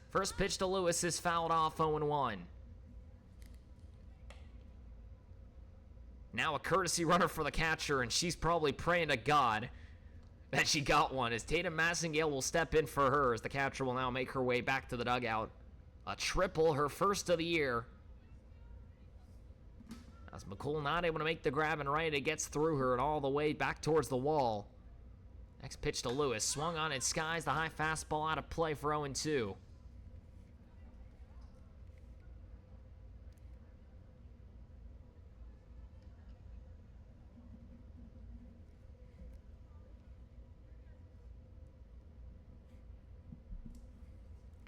First pitch to Lewis is fouled off, 0-1. Now a courtesy runner for the catcher, and she's probably praying to God. that she got one, as Tatum Massengale will step in for her, as the catcher will now make her way back to the dugout. A triple, her first of the year. As McCool not able to make the grab and right, it gets through her and all the way back towards the wall. Next pitch to Lewis, swung on and skies the high fastball out of play for 0-2.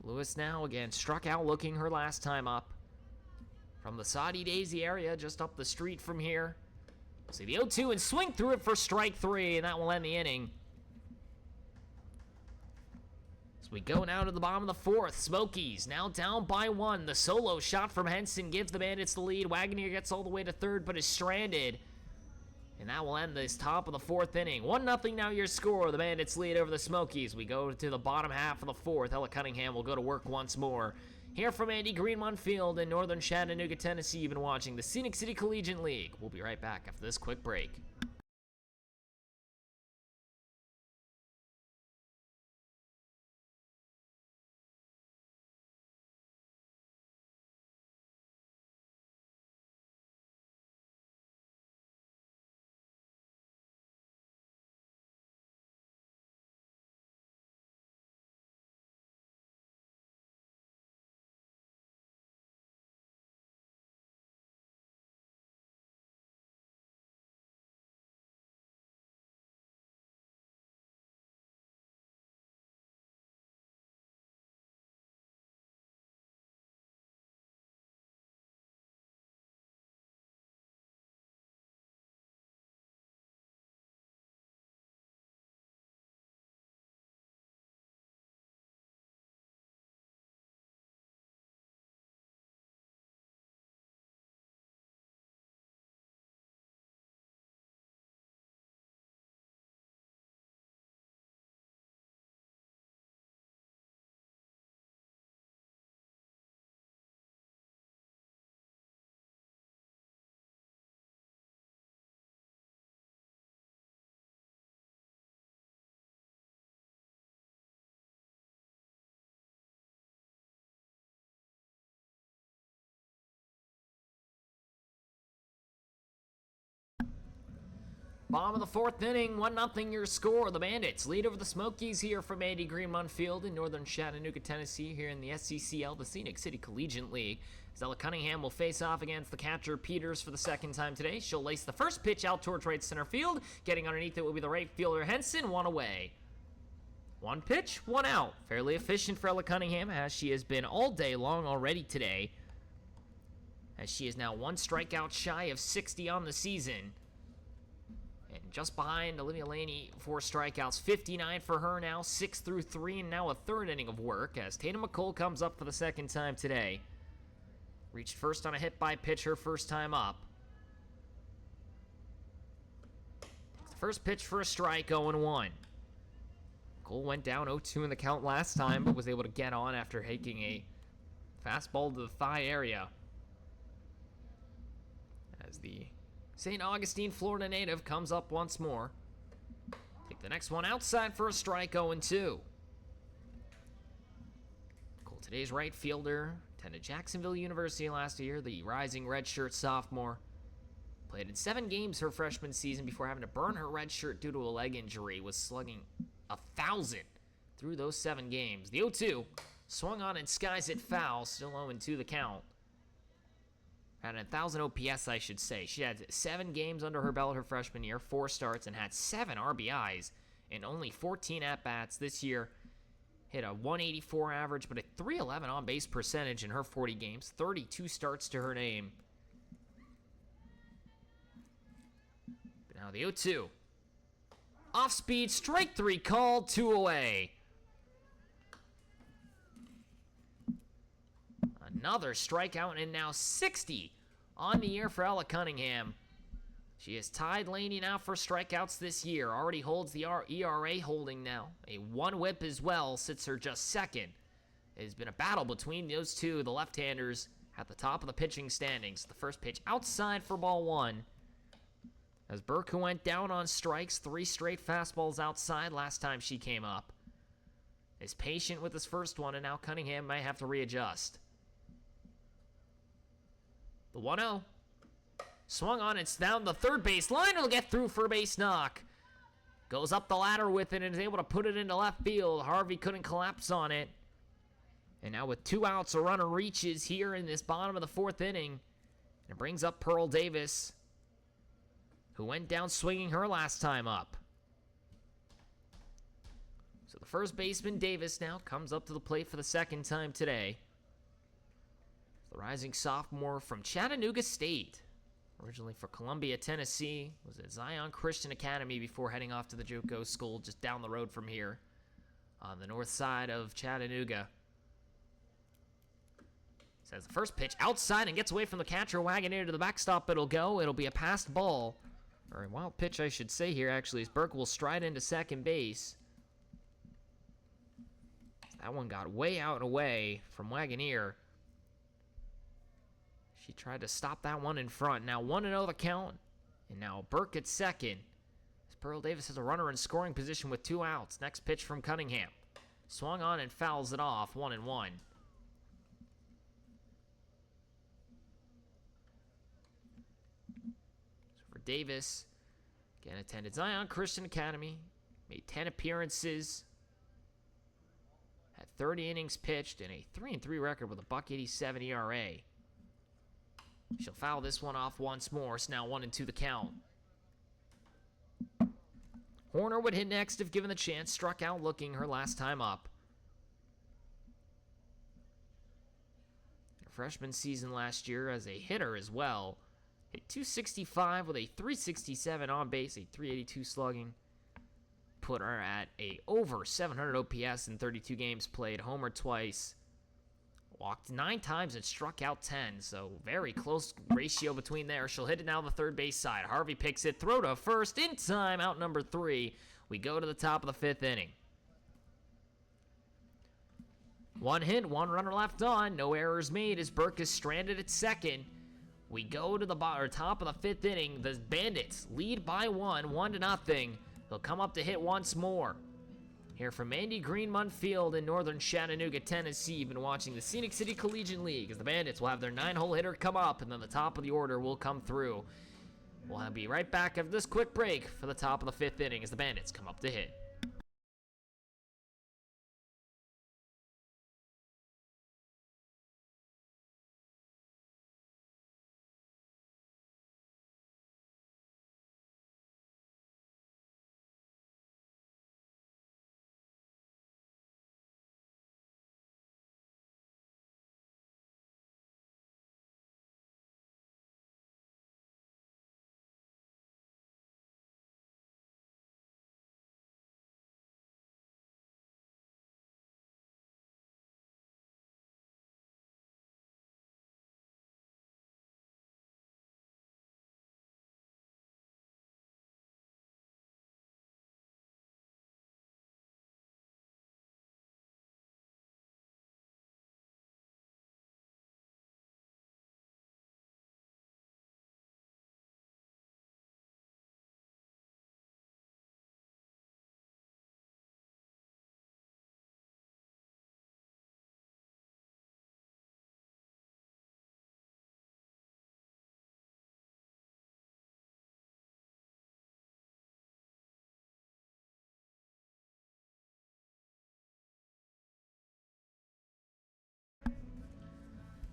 Lewis now again struck out looking her last time up. From the Saudi Daisy area, just up the street from here. See the 0-2 and swing through it for strike 3, and that will end the inning. As we go now to the bottom of the 4th, Smokies now down by 1. The solo shot from Henson gives the Bandits the lead. Wagner gets all the way to 3rd, but is stranded. And that will end this top of the 4th inning. 1-0 now your score. The Bandits lead over the Smokies. We go to the bottom half of the 4th. Ella Cunningham will go to work once more. Here from Andy Greenmont Field in northern Chattanooga, Tennessee, you've been watching the Scenic City Collegiate League. We'll be right back after this quick break. Bottom of the 4th inning, 1-0 your score. The Bandits lead over the Smokies here from Andy Greenmont Field in northern Chattanooga, Tennessee, here in the SCCL, the Scenic City Collegiate League. Ella Cunningham will face off against the catcher Peters for the 2nd time today. She'll lace the first pitch out towards right center field. Getting underneath it will be the right fielder Henson, 1 away. 1 pitch, 1 out. Fairly efficient for Ella Cunningham, as she has been all day long already today, as she is now 1 strikeout shy of 60 on the season. And just behind Olivia Laney, 4 strikeouts, 59 for her now, 6 through 3, and now a 3rd inning of work as Tatum McCool comes up for the 2nd time today. Reached first on a hit by pitch her first time up. First pitch for a strike, 0-1. McCool went down 0-2 in the count last time, but was able to get on after taking a fastball to the thigh area. As the St. Augustine, Florida native comes up once more. Take the next one outside for a strike, 0-2. Cole, today's right fielder, attended Jacksonville University last year, the rising redshirt sophomore. Played in 7 games her freshman season before having to burn her red shirt due to a leg injury. Was slugging 1,000 through those 7 games. The 0-2 swung on and skies it foul, still 0-2 the count. Had 1,000 OPS, I should say. She had 7 games under her belt her freshman year, 4 starts, and had 7 RBIs in only 14 at-bats this year. Hit a 184 average, but a 311 on-base percentage in her 40 games. 32 starts to her name. But now the 0-2. Off-speed, strike 3 called, 2 away. Another strikeout, and now 60 on the year for Ella Cunningham. She has tied Laney now for strikeouts this year. Already holds the ERA holding now. A 1 whip as well, sits her just 2nd. It has been a battle between those two, the left-handers, at the top of the pitching standings. The first pitch outside for ball 1. As Burke, who went down on strikes, 3 straight fastballs outside last time she came up, is patient with his first one, and now Cunningham may have to readjust. The 1-0. Swung on, it's down the third base line. It'll get through for a base knock. Goes up the ladder with it and is able to put it into left field. Harvey couldn't collapse on it. And now with 2 outs, a runner reaches here in this bottom of the 4th inning. And it brings up Pearl Davis, who went down swinging her last time up. So the first baseman, Davis, now comes up to the plate for the 2nd time today. The rising sophomore from Chattanooga State. Originally for Columbia, Tennessee. Was at Zion Christian Academy before heading off to the JUCO school just down the road from here on the north side of Chattanooga. Says the first pitch outside and gets away from the catcher. Wagoneer to the backstop. It'll go. It'll be a passed ball. Or a wild pitch, I should say here, actually, as Burke will stride into second base. That one got way out and away from Wagoneer. She tried to stop that one in front. Now 1-0 the count. And now Burke at second. As Pearl Davis has a runner in scoring position with 2 outs. Next pitch from Cunningham. Swung on and fouls it off. 1-1. So for Davis, again attended Zion Christian Academy. Made 10 appearances. Had 30 innings pitched and a 3-3 record with a .187 ERA. She'll foul this one off once more. It's now 1-2 the count. Horner would hit next if given the chance. Struck out looking her last time up. Her freshman season last year as a hitter as well. Hit .265 with a .367 on base, a .382 slugging. Put her at a over 700 OPS in 32 games played. Homered twice. Walked 9 times and struck out 10, so very close ratio between there. She'll hit it now the third base side. Harvey picks it, throw to first, in time, out number 3. We go to the top of the 5th inning. 1 hit, 1 runner left on, no errors made as Burke is stranded at second. We go to the top of the 5th inning. The Bandits lead by 1-0. They'll come up to hit once more. Here from Andy Greenmont Field in northern Chattanooga, Tennessee. You've been watching the Scenic City Collegiate League as the Bandits will have their 9-hole hitter come up, and then the top of the order will come through. We'll be right back after this quick break for the top of the 5th inning as the Bandits come up to hit.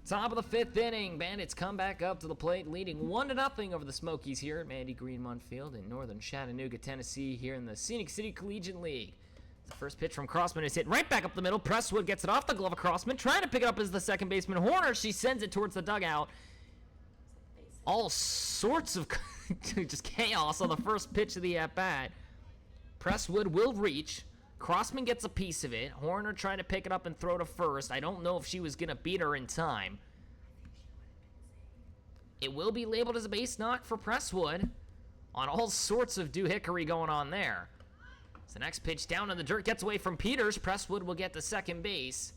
Top of the 5th inning, Bandits come back up to the plate, leading 1-0 over the Smokies here at Andy Greenmont Field in northern Chattanooga, Tennessee, here in the Scenic City Collegiate League. The first pitch from Crossman is hit right back up the middle. Presswood gets it off the glove of Crossman, trying to pick it up as the second baseman Horner. She sends it towards the dugout. All sorts of just chaos on the first pitch of the at-bat. Presswood will reach. Crossman gets a piece of it. Horner trying to pick it up and throw to first. I don't know if she was going to beat her in time. It will be labeled as a base knock for Presswood on all sorts of doohickery going on there. So the next pitch down in the dirt gets away from Peters. Presswood will get to second base.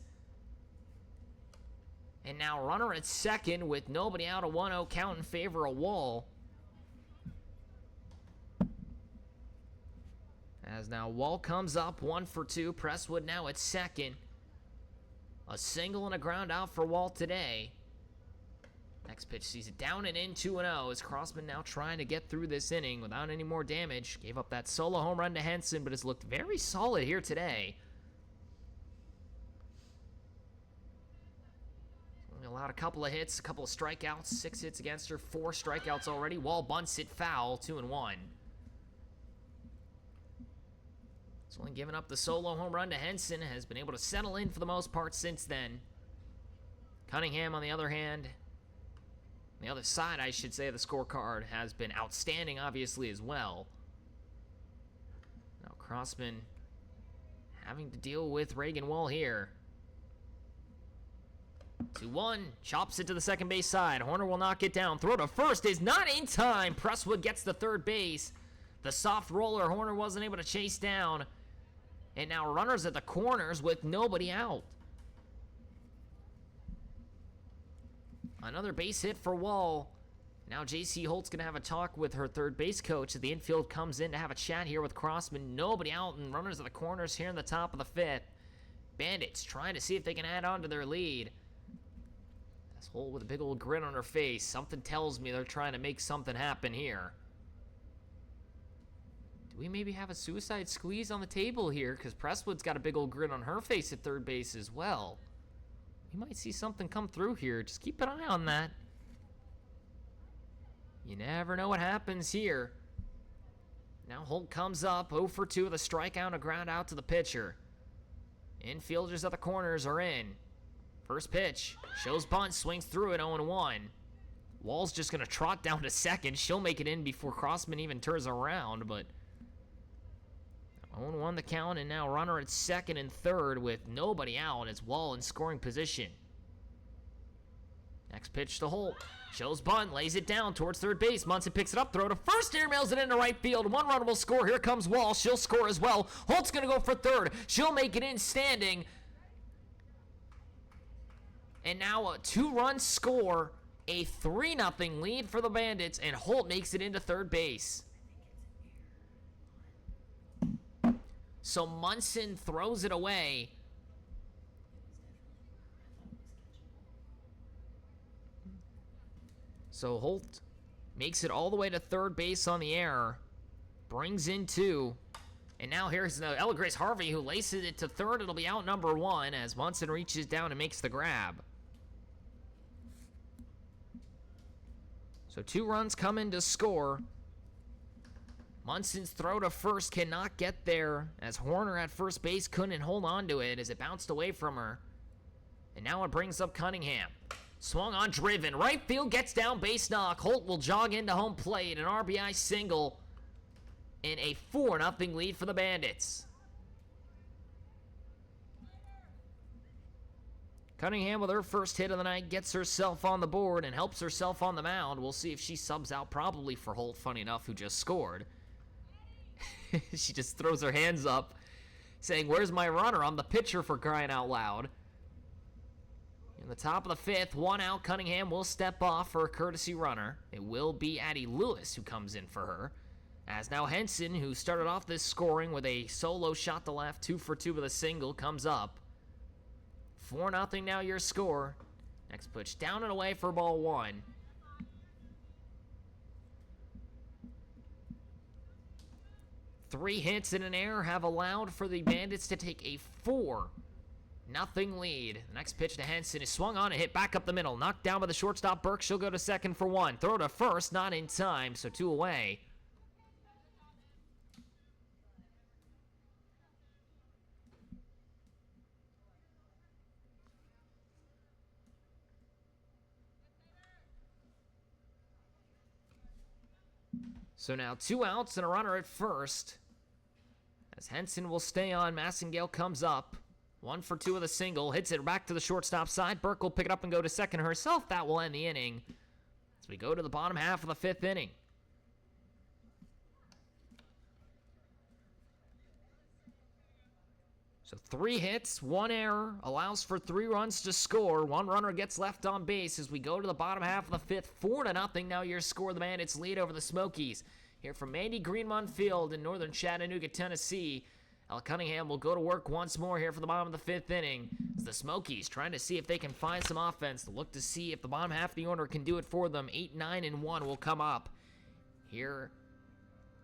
And now runner at second with nobody out, a 1-0 count in favor of Wall. As now Wall comes up, 1 for 2. Presswood now at second. A single and a ground out for Wall today. Next pitch sees it down and in, 2-0, as Crossman now trying to get through this inning without any more damage. Gave up that solo home run to Henson, but has looked very solid here today. Only allowed a couple of hits, a couple of strikeouts, 6 hits against her, 4 strikeouts already. Wall bunts it foul, 2-1. It's only given up the solo home run to Henson, has been able to settle in for the most part since then. Cunningham, on the other hand, the other side, I should say, of the scorecard, has been outstanding, obviously, as well. Now Crossman having to deal with Reagan Wall here. 2-1, chops it to the second base side. Horner will knock it down. Throw to first is not in time. Presswood gets the third base. The soft roller Horner wasn't able to chase down. And now runners at the corners with nobody out. Another base hit for Wall. Now J.C. Holt's going to have a talk with her third base coach. The infield comes in to have a chat here with Crossman. Nobody out, and runners at the corners here in the top of the fifth. Bandits trying to see if they can add on to their lead. That's Holt with a big old grin on her face. Something tells me they're trying to make something happen here. Do we maybe have a suicide squeeze on the table here? Because Presswood's got a big old grin on her face at third base as well. We might see something come through here. Just keep an eye on that. You never know what happens here. Now Holt comes up, 0 for 2 with a strikeout and a ground out to the pitcher. Infielders at the corners are in. First pitch, shows bunt, swings through it, 0-1. Wall's just going to trot down to second. She'll make it in before Crossman even turns around, but 0-1 the count, and now runner at second and third with nobody out as Wall in scoring position. Next pitch to Holt. Shows bunt, lays it down towards third base. Munson picks it up, throw to first, airmails it into right field. 1 run will score. Here comes Wall. She'll score as well. Holt's going to go for third. She'll make it in standing. And now a 2-run score, a 3-0 lead for the Bandits, and Holt makes it into third base. So Munson throws it away. So Holt makes it all the way to third base on the error. Brings in 2. And now here's Ella Grace Harvey, who laces it to third. It'll be out number 1 as Munson reaches down and makes the grab. So 2 runs come in to score. Munson's throw to first cannot get there as Horner at first base couldn't hold on to it as it bounced away from her. And now it brings up Cunningham. Swung on, driven. Right field gets down, base knock. Holt will jog into home plate. An RBI single and a 4-0 lead for the Bandits. Cunningham with her first hit of the night gets herself on the board and helps herself on the mound. We'll see if she subs out probably for Holt, funny enough, who just scored. She just throws her hands up saying, "Where's my runner? I'm the pitcher, for crying out loud." In the top of the fifth, 1 out. Cunningham will step off for a courtesy runner. It will be Addie Lewis who comes in for her. As now Henson, who started off this scoring with a solo shot to left, 2 for 2 with a single, comes up. 4-0 now your score. Next pitch down and away for ball 1. Three hits and an error have allowed for the Bandits to take a 4-0 lead. The next pitch to Henson is swung on and hit back up the middle. Knocked down by the shortstop Burke. She'll go to second for 1. Throw to first, not in time, so 2 away. So now 2 outs and a runner at first. As Henson will stay on, Massengale comes up. 1 for 2 with a single. Hits it back to the shortstop side. Burke will pick it up and go to second herself. That will end the inning as we go to the bottom half of the 5th inning. So 3 hits, 1 error, allows for 3 runs to score. 1 runner gets left on base as we go to the bottom half of the 5th. 4-0 now your score. The Bandits lead over the Smokies here from Mandy Greenmont Field in northern Chattanooga, Tennessee. Al Cunningham will go to work once more here for the bottom of the 5th inning. As the Smokies trying to see if they can find some offense to look to see if the bottom half of the order can do it for them. 8, 9, and 1 will come up here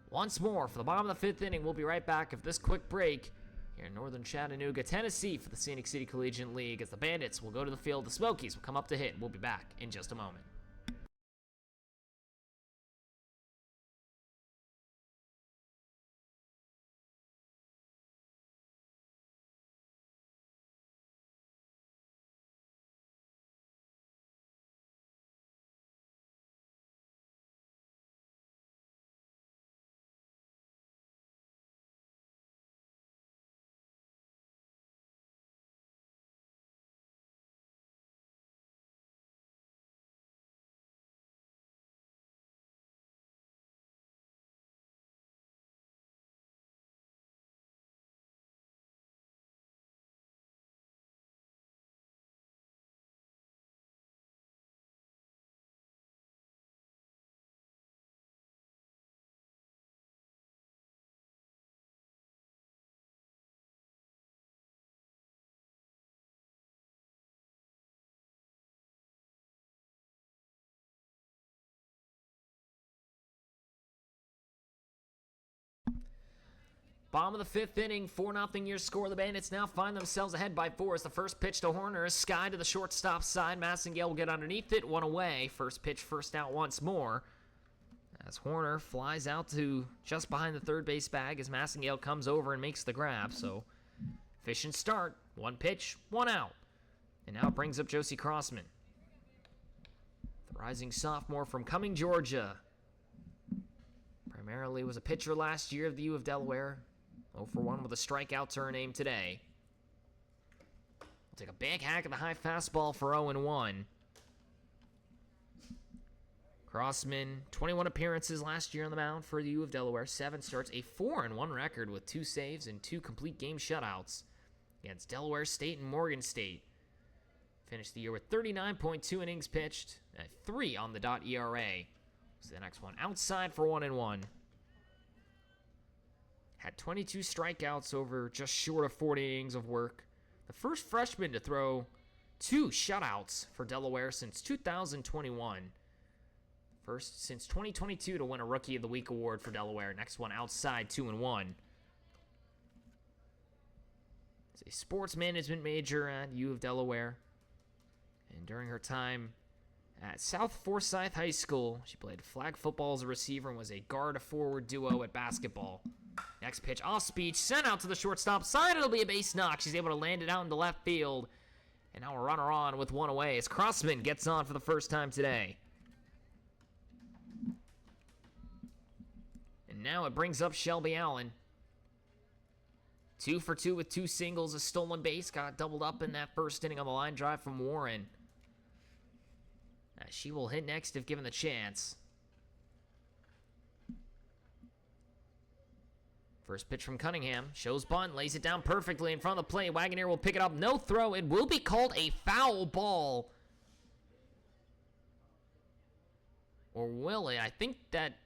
once more for the bottom of the 5th inning. We'll be right back after this quick break here in northern Chattanooga, Tennessee for the Scenic City Collegiate League as the Bandits will go to the field. The Smokies will come up to hit. We'll be back in just a moment. Bottom of the 5th inning, 4-0 your score. The Bandits now find themselves ahead by 4 as the first pitch to Horner is skied to the shortstop side. Massengale will get underneath it, 1 away. First pitch, first out once more. As Horner flies out to just behind the third base bag as Massengale comes over and makes the grab. So, efficient start. 1 pitch, 1 out. And now it brings up Josie Crossman. The rising sophomore from Cumming, Georgia. Primarily was a pitcher last year of the U of Delaware. 0 for 1 with a strikeout to her name today. We'll take a big hack at the high fastball for 0-1. Crossman, 21 appearances last year on the mound for the U of Delaware. 7 starts, a 4-1 record with 2 saves and 2 complete game shutouts against Delaware State and Morgan State. Finished the year with 39.2 innings pitched, a 3 on the dot ERA. So the next one outside for 1-1. Had 22 strikeouts over just short of 40 innings of work. The first freshman to throw 2 shutouts for Delaware since 2021. First since 2022 to win a Rookie of the Week award for Delaware. Next one outside, 2-1. It's a sports management major at U of Delaware. And during her time at South Forsyth High School, she played flag football as a receiver and was a guard-forward duo at basketball. Next pitch, off speed, sent out to the shortstop side. It'll be a base knock. She's able to land it out into left field. And now a runner on with 1 away as Crossman gets on for the first time today. And now it brings up Shelby Allen. 2 for 2 with 2 singles, a stolen base. Got doubled up in that first inning on the line drive from Warren. She will hit next if given the chance. First pitch from Cunningham. Shows bunt, lays it down perfectly in front of the plate. Wagoneer will pick it up. No throw. It will be called a foul ball. Or will it? I think that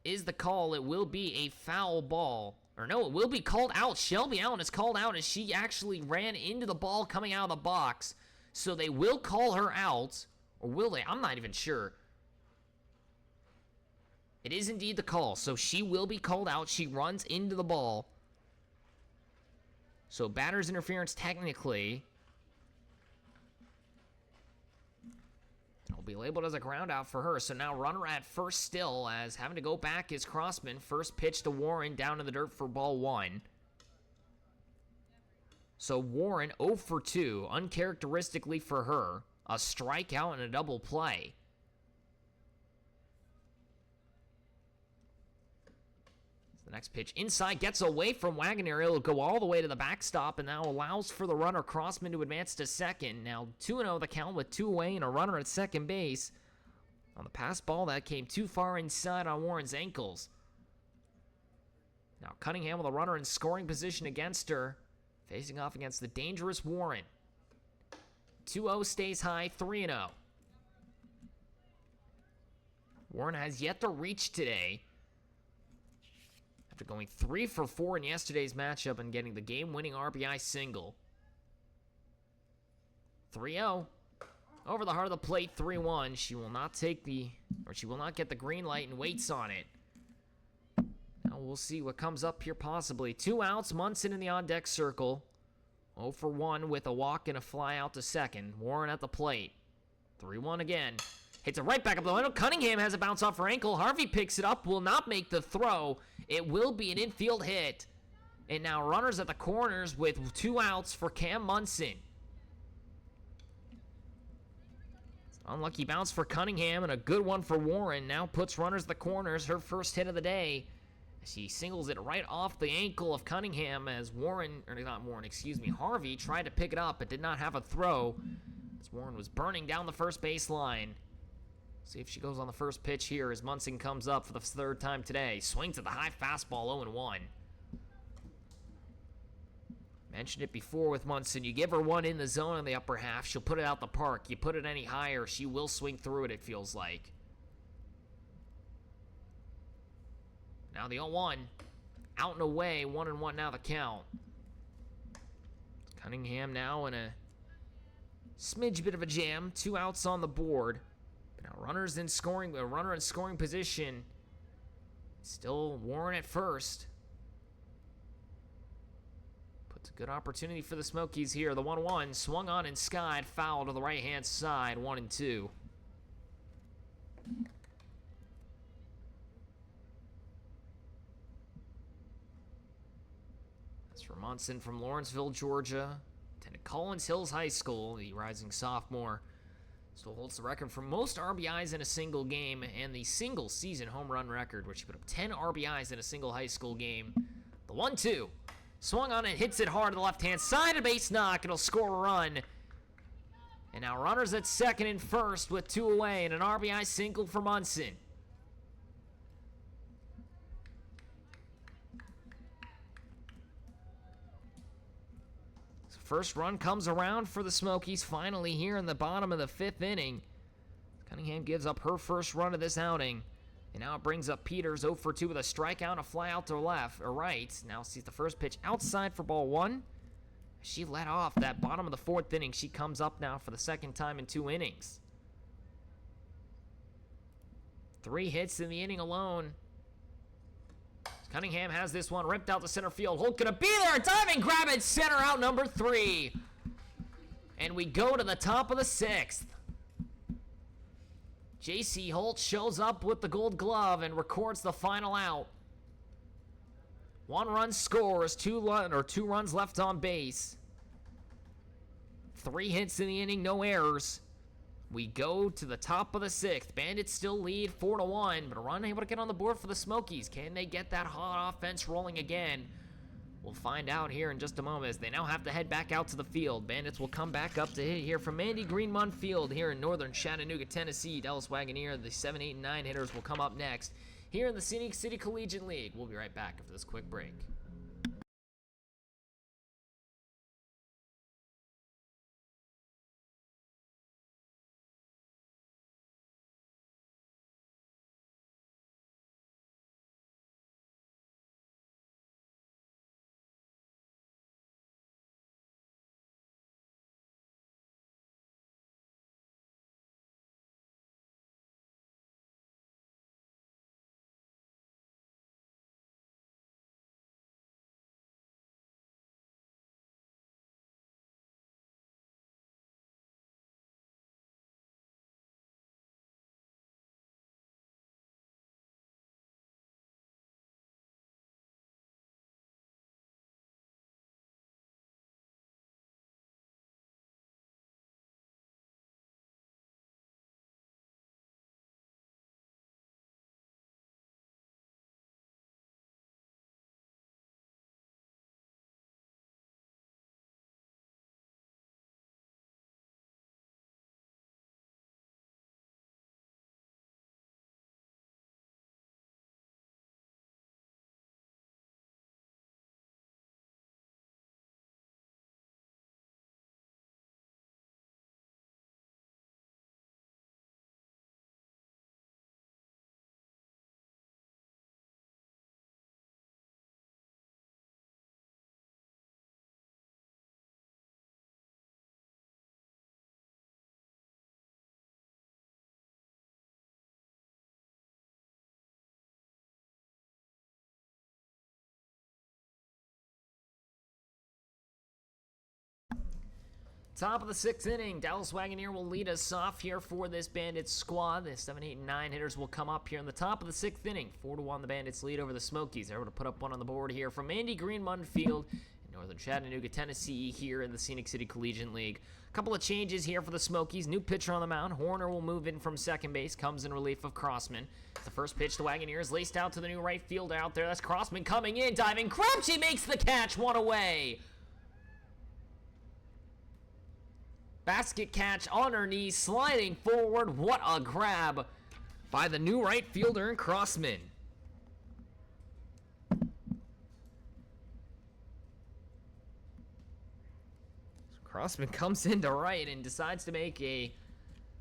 is the call. It will be a foul ball. Or no, it will be called out. Shelby Allen is called out as she actually ran into the ball coming out of the box. So they will call her out. Or will they? I'm not even sure. It is indeed the call, so she will be called out. She runs into the ball. So batter's interference technically. It'll be labeled as a ground out for her. So now runner at first still as having to go back is Crossman. First pitch to Warren down in the dirt for ball 1. So Warren 0 for 2, uncharacteristically for her. A strikeout and a double play. The next pitch inside gets away from Wagoneer. It'll go all the way to the backstop and now allows for the runner Crossman to advance to second. Now 2-0 the count with 2 away and a runner at second base. On the pass ball, that came too far inside on Warren's ankles. Now Cunningham with a runner in scoring position against her. Facing off against the dangerous Warren. 2-0 stays high, 3-0. Warren has yet to reach today. after going 3 for 4 in yesterday's matchup and getting the game-winning RBI single. 3-0. Over the heart of the plate, 3-1. She will not get the green light and waits on it. Now we'll see what comes up here possibly. 2 outs, Munson in the on-deck circle. 0 for 1 with a walk and a fly out to second. Warren at the plate. 3-1 again. Hits it right back up the window. Cunningham has a bounce off her ankle. Harvey picks it up, will not make the throw. It will be an infield hit. And now runners at the corners with 2 outs for Cam Munson. Unlucky bounce for Cunningham and a good one for Warren. Now puts runners at the corners, her first hit of the day. She singles it right off the ankle of Cunningham as Harvey tried to pick it up but did not have a throw as Warren was burning down the first baseline. See if she goes on the first pitch here as Munson comes up for the 3rd time today. Swings at the high fastball, 0-1. Mentioned it before with Munson. You give her one in the zone in the upper half, she'll put it out the park. You put it any higher, she will swing through it feels like. Now the 0-1. Out and away, 1-1 now the count. Cunningham now in a smidge bit of a jam. 2 outs on the board. But now runner in scoring position. Still Warren at first. Puts a good opportunity for the Smokies here. The 1-1 swung on and skied, foul to the right-hand side, 1-2. For Munson from Lawrenceville, Georgia, attended Collins Hills High School. The rising sophomore still holds the record for most RBIs in a single game and the single season home run record, where she put up 10 RBIs in a single high school game. The 1-2 swung on and hits it hard to the left-hand side, a base knock. It'll score a run. And now runners at second and first with 2 away and an RBI single for Munson. First run comes around for the Smokies finally here in the bottom of the 5th inning. Cunningham gives up her first run of this outing. And now it brings up Peters, 0 for 2 with a strikeout, a fly out to right. Now sees the first pitch outside for ball 1. She let off that bottom of the 4th inning. She comes up now for the 2nd time in 2 innings. 3 hits in the inning alone. Cunningham has this one ripped out to center field. Holt gonna be there, diving grab it, center out number 3. And we go to the top of the 6th. J.C. Holt shows up with the gold glove and records the final out. 1 run scores, 2 runs left on base. 3 hits in the inning, no errors. We go to the top of the 6th. Bandits still lead 4-1, but a run able to get on the board for the Smokies. Can they get that hot offense rolling again? We'll find out here in just a moment as they now have to head back out to the field. Bandits will come back up to hit here from Mandy Greenmont Field here in northern Chattanooga, Tennessee. Dallas Wagoneer, the 7, 8, and 9 hitters will come up next here in the Scenic City Collegiate League. We'll be right back after this quick break. Top of the 6th inning, Dallas Wagoneer will lead us off here for this Bandits squad. The 7, 8, and 9 hitters will come up here in the top of the 6th inning. 4-1 the Bandits lead over the Smokies. They're able to put up one on the board here from Andy Greenmund Field in northern Chattanooga, Tennessee, here in the Scenic City Collegiate League. A couple of changes here for the Smokies. New pitcher on the mound. Horner will move in from second base, comes in relief of Crossman. The first pitch to Wagoneers, laced out to the new right fielder out there. That's Crossman coming in, diving. Crouchy makes the catch, one away. Basket catch on her knees, sliding forward. What a grab by the new right fielder in Crossman. Crossman comes into right and decides to make a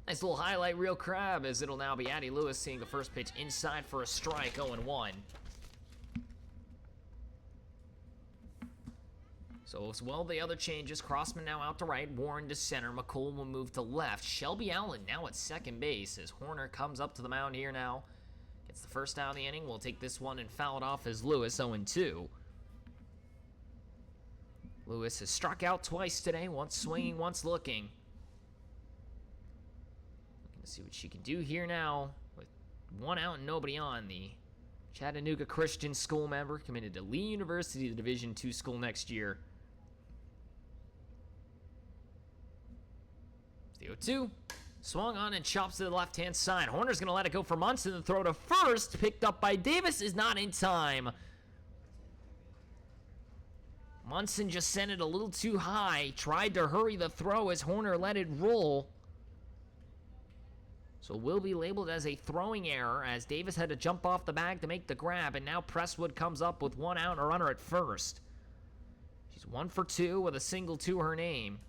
nice little highlight reel grab, as it'll now be Addie Lewis seeing the first pitch inside for a strike, 0-1. So as well the other changes, Crossman now out to right, Warren to center, McCool will move to left. Shelby Allen now at second base as Horner comes up to the mound here now. Gets the first out of the inning. We'll take this one and foul it off as Lewis, 0-2. Lewis has struck out twice today, once swinging, once looking. Looking to see what she can do here now with one out and nobody on. The Chattanooga Christian School member committed to Lee University, the Division II school next year. The 0-2, swung on and chops to the left-hand side. Horner's going to let it go for Munson. The throw to first, picked up by Davis, is not in time. Munson just sent it a little too high, tried to hurry the throw as Horner let it roll. So will be labeled as a throwing error, as Davis had to jump off the bag to make the grab, and now Presswood comes up with one out and a runner at first. She's 1 for 2 with a single to her name.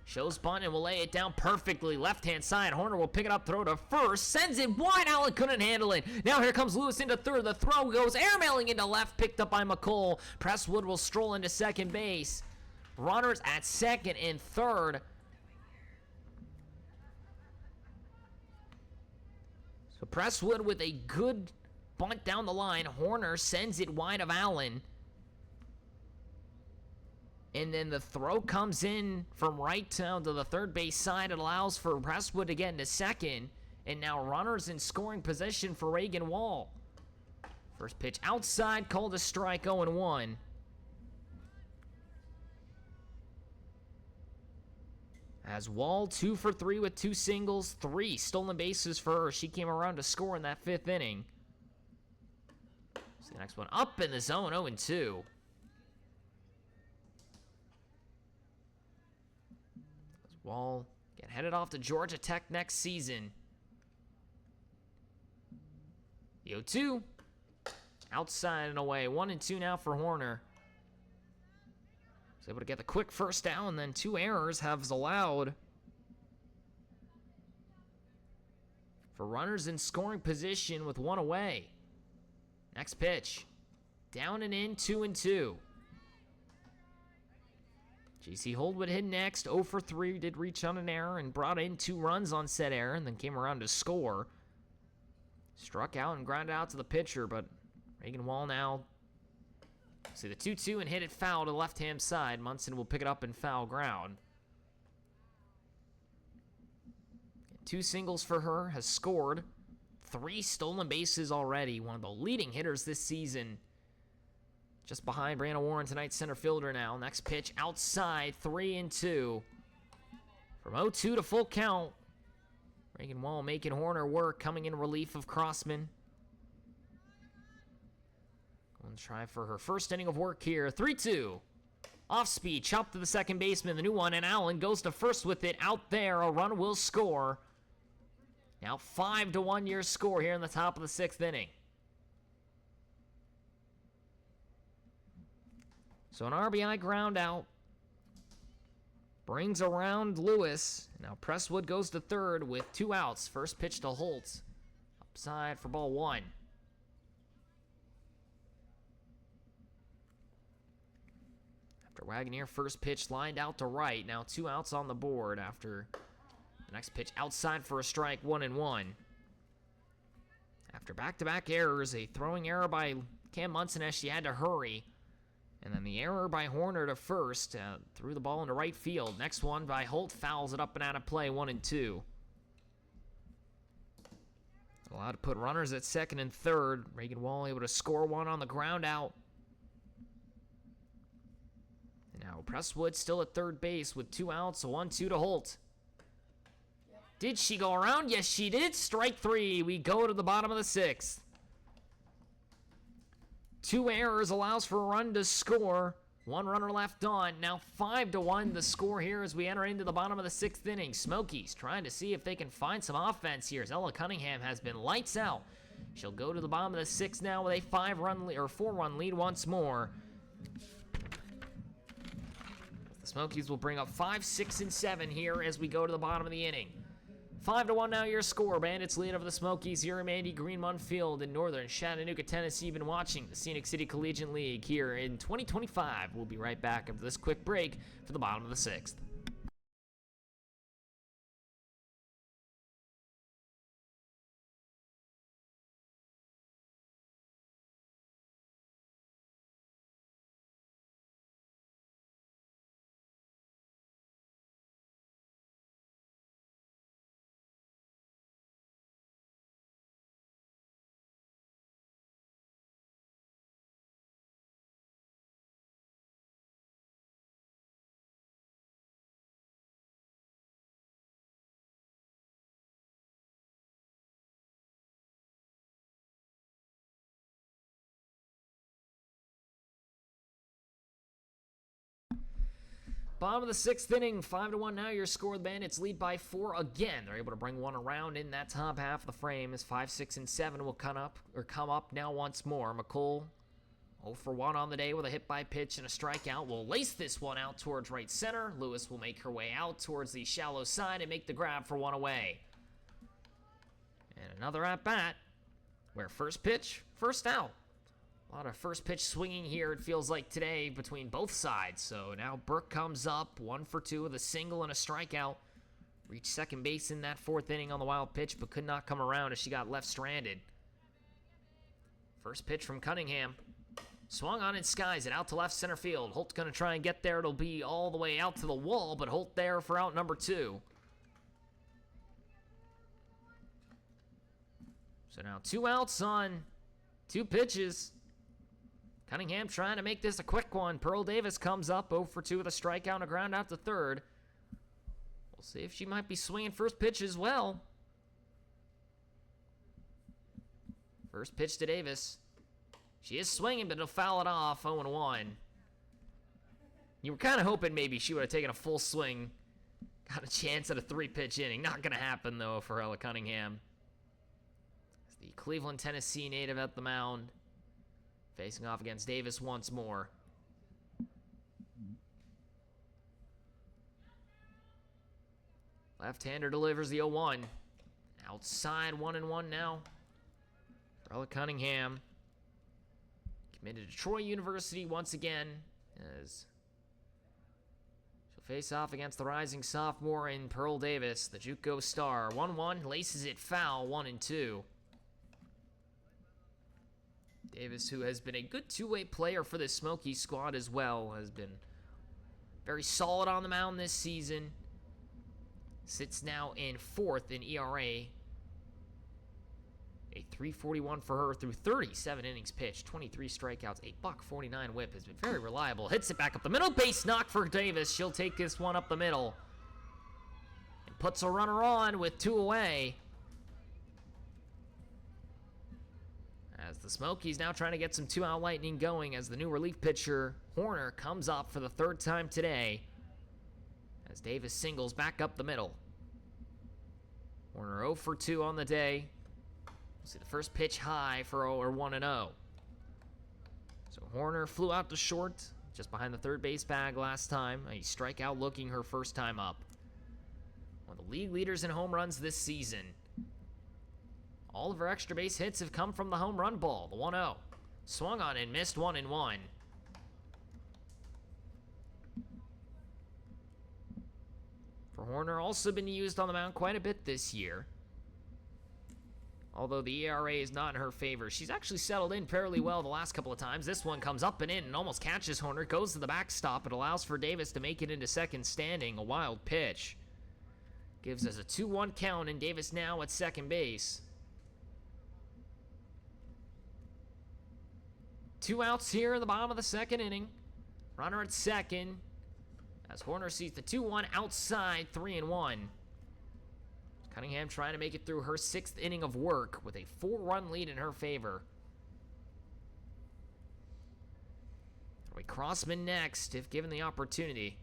Shows bunt and will lay it down perfectly. Left-hand side, Horner will pick it up, throw to first, sends it wide. Allen couldn't handle it. Now here comes Lewis into third. The throw goes airmailing into left, picked up by McCool. Presswood will stroll into second base. Runners at second and third. So Presswood with a good bunt down the line. Horner sends it wide of Allen. And then the throw comes in from right down to the third base side. It allows for Presswood to get into second. And now runners in scoring position for Reagan Wall. First pitch outside, called a strike, 0-1. As Wall 2 for 3 with 2 singles, 3 stolen bases for her. She came around to score in that 5th inning. So the next one up in the zone, 0-2. Wall get headed off to Georgia Tech next season. The 0-2. Outside and away. 1-2 now for Horner. Was able to get the quick first down, and then 2 errors have allowed for runners in scoring position with 1 away. Next pitch. Down and in, 2-2. JC Holdwood hit next, 0 for 3, did reach on an error and brought in 2 runs on said error and then came around to score. Struck out and grounded out to the pitcher, but Reagan Wall now, see the 2-2 and hit it foul to the left-hand side. Munson will pick it up in foul ground. 2 singles for her, has scored 3 stolen bases already, one of the leading hitters this season. Just behind Brianna Warren, tonight's center fielder now. Next pitch outside, 3-2. From 0-2 to full count. Reagan Wall making Horner work, coming in relief of Crossman. Going to try for her first inning of work here. 3-2. Off speed, chopped to the second baseman, the new one, and Allen goes to first with it. Out there, a run will score. Now 5-1 your score here in the top of the 6th inning. So an RBI ground out brings around Lewis. Now Presswood goes to third with 2 outs. First pitch to Holt. Upside for ball 1. After Wagoneer, first pitch lined out to right. Now 2 outs on the board after the next pitch outside for a strike, 1-1. After back-to-back errors, a throwing error by Cam Munson as she had to hurry. And then the error by Horner to first, threw the ball into right field. Next one by Holt, fouls it up and out of play, 1-2. Allowed to put runners at second and third. Reagan Wall able to score one on the ground out. And now Presswood still at third base with 2 outs, so 1-2 to Holt. Did she go around? Yes, she did. Strike 3. We go to the bottom of the 6th. 2 errors allows for a run to score. 1 runner left on. Now 5-1 the score here as we enter into the bottom of the 6th inning. Smokies trying to see if they can find some offense here as Ella Cunningham has been lights out. She'll go to the bottom of the 6th now with a 4-run lead once more. The Smokies will bring up 5, 6, and 7 here as we go to the bottom of the inning. 5-1 now your score. Bandits lead over the Smokies here in Mandy Greenmont Field in northern Chattanooga, Tennessee. You've been watching the Scenic City Collegiate League here in 2025. We'll be right back after this quick break for the bottom of the 6th. Bottom of the 6th inning, 5-1 now your score. The Bandits lead by 4 again. They're able to bring one around in that top half of the frame as 5, 6, and 7 will come up now once more. McCool 0 for 1 on the day with a hit by pitch and a strikeout. Will lace this one out towards right center. Lewis will make her way out towards the shallow side and make the grab for 1 away. And another at bat where first pitch, first out. A lot of first pitch swinging here, it feels like today, between both sides. So now Burke comes up, 1 for 2 with a single and a strikeout. Reached second base in that 4th inning on the wild pitch, but could not come around as she got left stranded. First pitch from Cunningham. Swung on and skies it out to left center field. Holt's going to try and get there. It'll be all the way out to the wall, but Holt there for out number 2. So now 2 outs on 2 pitches. Cunningham trying to make this a quick one. Pearl Davis comes up 0 for 2 with a strikeout and a ground out to third. We'll see if she might be swinging first pitch as well. First pitch to Davis. She is swinging, but it'll foul it off. 0-1. You were kind of hoping maybe she would have taken a full swing. Got a chance at a 3-pitch inning. Not going to happen, though, for Ella Cunningham. It's the Cleveland, Tennessee native at the mound. Facing off against Davis once more. Left-hander delivers the 0-1. Outside 1-1 now. For Ella Cunningham. Committed to Troy University once again. As she'll face off against the rising sophomore in Pearl Davis, the JUCO star. 1-1, laces it foul, 1-2. Davis, who has been a good two-way player for this Smokies squad as well, has been very solid on the mound this season. Sits now in 4th in ERA. A .341 for her through 37 innings pitched, 23 strikeouts, a .149 whip. Has been very reliable. Hits it back up the middle. Base knock for Davis. She'll take this one up the middle. And puts a runner on with 2 away. As the Smokies now trying to get some 2-out lightning going as the new relief pitcher, Horner, comes up for the 3rd time today. As Davis singles back up the middle. Horner 0 for 2 on the day. We'll see the first pitch high for 1-0. So Horner flew out to short, just behind the third base bag last time. A strikeout looking her first time up. One of the league leaders in home runs this season. All of her extra base hits have come from the home run ball, the 1-0. Swung on and missed 1-1. For Horner, also been used on the mound quite a bit this year. Although the ERA is not in her favor. She's actually settled in fairly well the last couple of times. This one comes up and in and almost catches Horner. Goes to the backstop. It allows for Davis to make it into second standing. A wild pitch. Gives us a 2-1 count, and Davis now at second base. 2 outs here in the bottom of the second inning. Runner at second. As Horner sees the 2-1 outside, 3-1. Cunningham trying to make it through her 6th inning of work with a 4-run lead in her favor. Crossman next, if given the opportunity.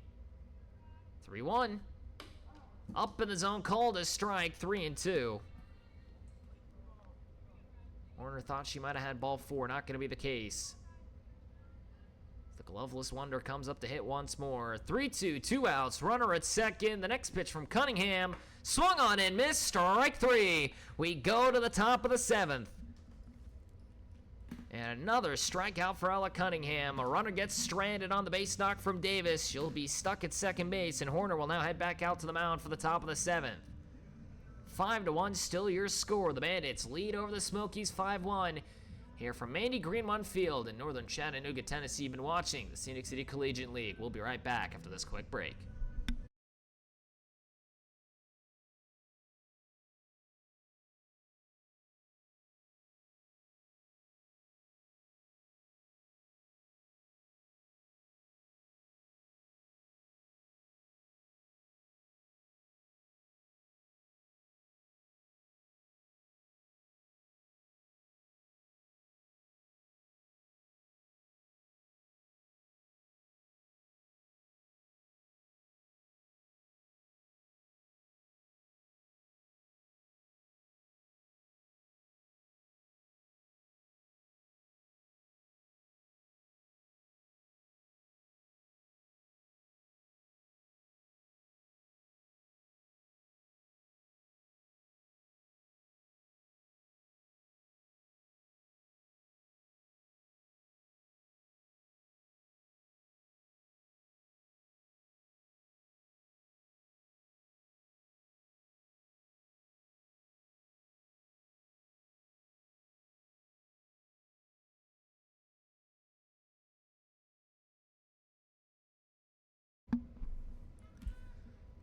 3-1. Up in the zone, called a strike, 3-2. Horner thought she might have had ball 4, not going to be the case. The gloveless wonder comes up to hit once more. 3-2, 2 outs, runner at second. The next pitch from Cunningham. Swung on and missed, strike 3. We go to the top of the 7th. And another strikeout for Ella Cunningham. A runner gets stranded on the base knock from Davis. She'll be stuck at second base, and Horner will now head back out to the mound for the top of the 7th. 5-1, still your score. The Bandits lead over the Smokies 5-1. Here from Mandy Greenmont Field in northern Chattanooga, Tennessee. You've been watching the Scenic City Collegiate League. We'll be right back after this quick break.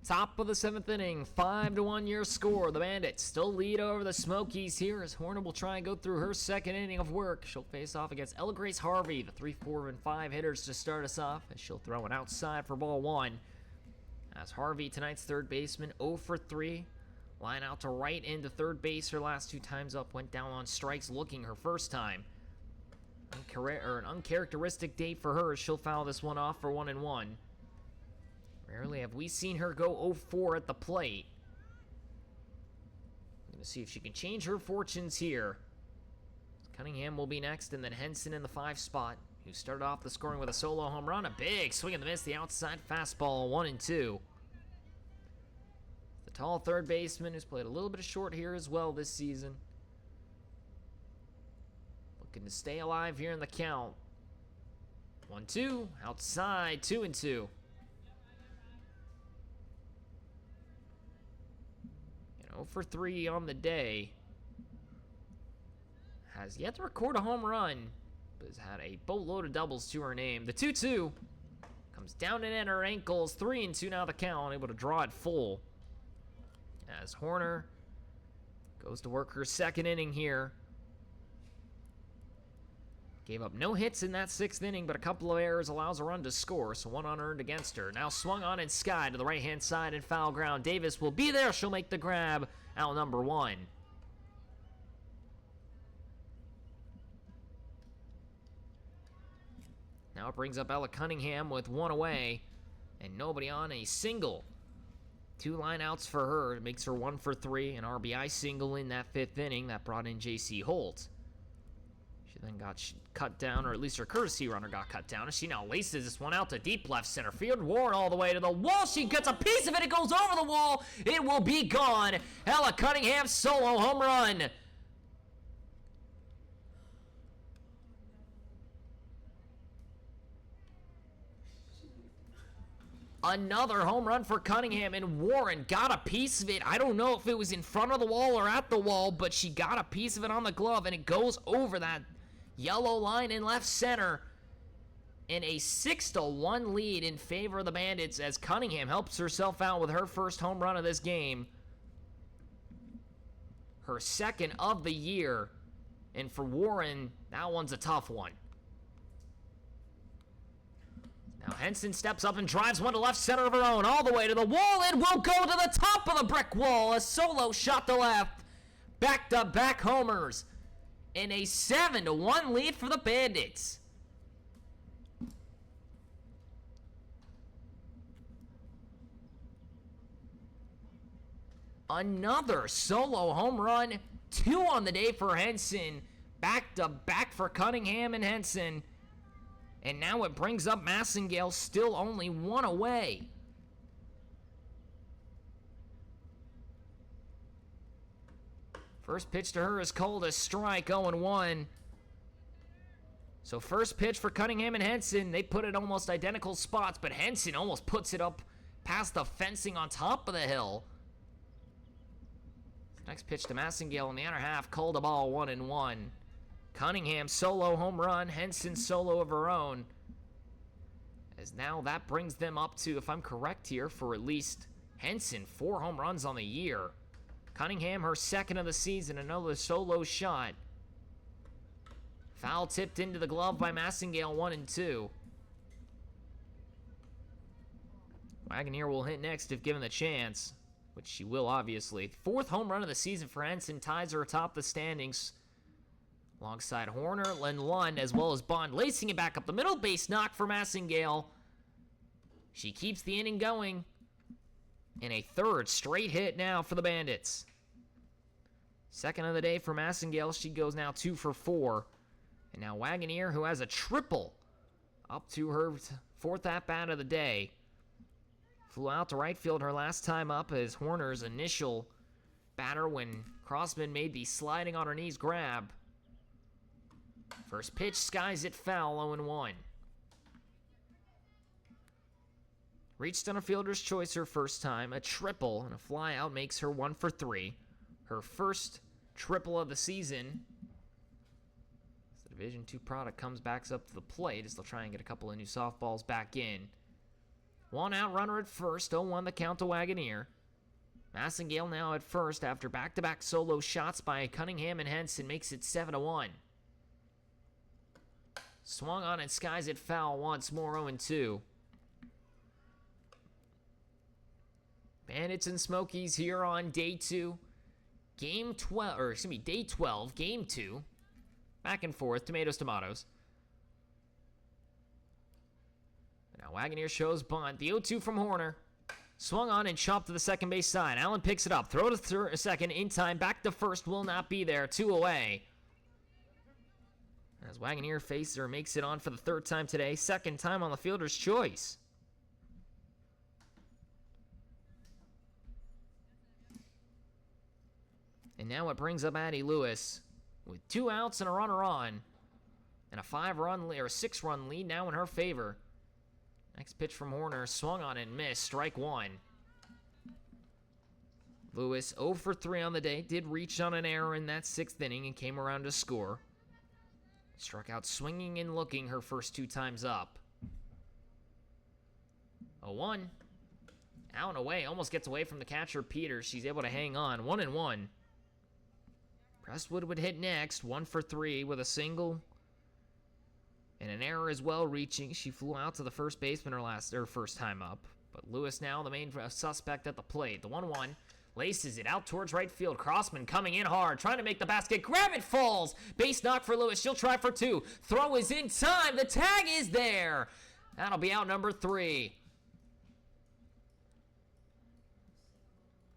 Top of the 7th inning, 5-1 your score. The Bandits still lead over the Smokies here as Horner will try and go through her 2nd inning of work. She'll face off against Ella Grace Harvey, the 3, 4, and 5 hitters to start us off, as she'll throw it outside for ball 1. As Harvey, tonight's 3rd baseman, 0 for 3. Line out to right into 3rd base her last 2 times up, went down on strikes looking her first time. An uncharacteristic day for her as she'll foul this one off for 1-1. Rarely have we seen her go 0-4 at the plate. I'm going to see if she can change her fortunes here. Cunningham will be next, and then Henson in the 5 spot, who started off the scoring with a solo home run. A big swing and the miss, the outside fastball, 1-2. The tall 3rd baseman who's played a little bit of short here as well this season. Looking to stay alive here in the count. 1-2, outside, 2-2. 0 for 3 on the day. Has yet to record a home run, but has had a boatload of doubles to her name. The 2-2 comes down and in her ankles. 3-2 now the count, able to draw it full. As Horner goes to work her 2nd inning here. Gave up no hits in that 6th inning, but a couple of errors allows a run to score, so 1 unearned against her. Now swung on and skied to the right-hand side and foul ground. Davis will be there. She'll make the grab. Out number 1. Now it brings up Ella Cunningham with 1 away and nobody on, a single. 2 line outs for her. It makes her 1 for 3. An RBI single in that 5th inning that brought in J.C. Holt. She then got cut down, or at least her courtesy runner got cut down, and she now laces this one out to deep left center field. Ward all the way to the wall. She gets a piece of it. It goes over the wall. It will be gone. Ella Cunningham solo home run. Another home run for Cunningham, and Warren got a piece of it. I don't know if it was in front of the wall or at the wall, but she got a piece of it on the glove, and it goes over that yellow line in left center. And a 6-1 lead in favor of the Bandits as Cunningham helps herself out with her first home run of this game. Her second of the year. And for Warren, that one's a tough one. Now Henson steps up and drives one to left center of her own, all the way to the wall. It will go to the top of the brick wall. A solo shot to left. Back-to-back homers. And a 7-1 lead for the Bandits. Another solo home run. 2 on the day for Henson. Back-to-back for Cunningham and Henson. And now it brings up Massengale, still only 1 away. First pitch to her is called a strike, 0-1. So first pitch for Cunningham and Henson. They put it almost identical spots, but Henson almost puts it up past the fencing on top of the hill. Next pitch to Massengale in the outer half, called a ball, 1-1. Cunningham solo home run, Henson solo of her own. As now that brings them up to, if I'm correct here, for at least Henson, 4 home runs on the year. Cunningham, her second of the season, another solo shot. Foul tipped into the glove by Massengale, 1-2. Wagoneer will hit next if given the chance, which she will, obviously. 4th home run of the season for Henson, ties her atop the standings. Alongside Horner and Lund, as well as Bond, lacing it back up the middle. Base knock for Massengale. She keeps the inning going. And a 3rd straight hit now for the Bandits. Second of the day for Massengale. She goes now 2 for 4. And now Wagoneer, who has a triple, up to her 4th at-bat of the day. Flew out to right field her last time up as Horner's initial batter when Crossman made the sliding on her knees grab. First pitch skies it foul, 0-1. Reached on a fielder's choice her first time. A triple and a fly out makes her 1 for 3. Her first triple of the season. As the Division II product comes back up to the plate as they'll try and get a couple of new softballs back in. 1 out runner at first, 0-1 the count to Wagoneer. Massengale now at first after back-to-back solo shots by Cunningham and Henson makes it 7-1. Swung on and skies it foul once more, 0-2. Bandits and Smokies here on day 2. Day 12, game 2. Back and forth, tomatoes. Now Wagoneer shows bunt. The 0-2 from Horner. Swung on and chopped to the second base side. Allen picks it up. Throw to second in time. Back to first. Will not be there. 2 away. As Wagoneer faces or makes it on for the 3rd time today. 2nd time on the fielder's choice. And now it brings up Addie Lewis with 2 outs and a runner on. And a 6-run lead now in her favor. Next pitch from Horner, swung on and missed, strike 1. Lewis 0 for 3 on the day, did reach on an error in that 6th inning and came around to score. Struck out swinging and looking her first 2 times up. 0-1. Out and away, almost gets away from the catcher Peters. She's able to hang on, 1-1. Presswood would hit next, 1 for 3 with a single. And an error as well reaching. She flew out to the first baseman her first time up. But Lewis now the main suspect at the plate. The 1-1 laces it out towards right field. Crossman coming in hard, trying to make the basket. Grab it, falls. Base knock for Lewis. She'll try for 2. Throw is in time. The tag is there. That'll be out number 3.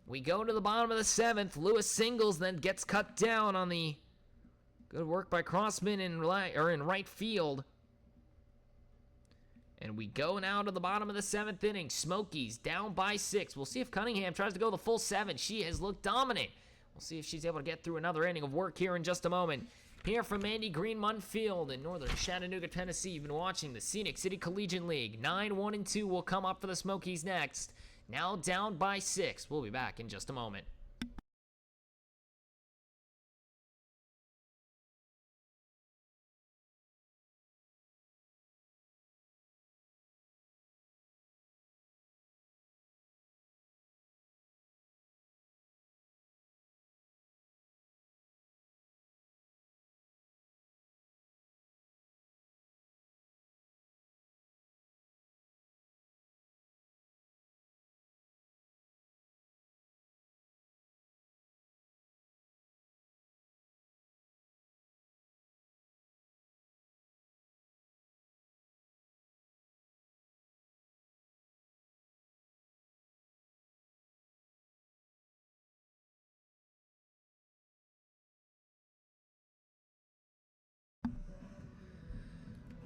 We go to the bottom of the 7th. Lewis singles, then gets cut down on the good work by Crossman in right field. And we go now to the bottom of the 7th inning. Smokies down by 6. We'll see if Cunningham tries to go the full 7. She has looked dominant. We'll see if she's able to get through another inning of work here in just a moment. Here from Andy Greenmont Field in northern Chattanooga, Tennessee. You've been watching the Scenic City Collegiate League. 9-1-2 will come up for the Smokies next. Now down by 6. We'll be back in just a moment.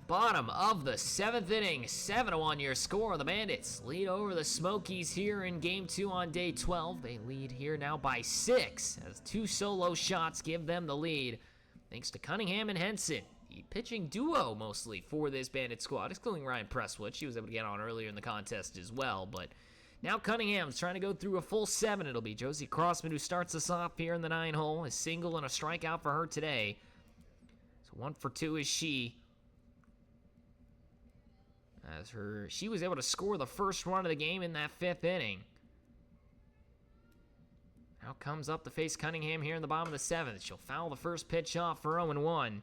Bottom of the 7th inning, 7-1 your score. The Bandits lead over the Smokies here in Game 2 on Day 12. They lead here now by 6 as 2 solo shots give them the lead. Thanks to Cunningham and Henson, the pitching duo mostly for this Bandit squad, excluding Ryan Presswood. She was able to get on earlier in the contest as well, but now Cunningham's trying to go through a full 7. It'll be Josie Crossman who starts us off here in the 9 hole. A single and a strikeout for her today. So 1 for 2 is she. She was able to score the first run of the game in that 5th inning. Now comes up to face Cunningham here in the bottom of the 7th. She'll foul the first pitch off for 0-1.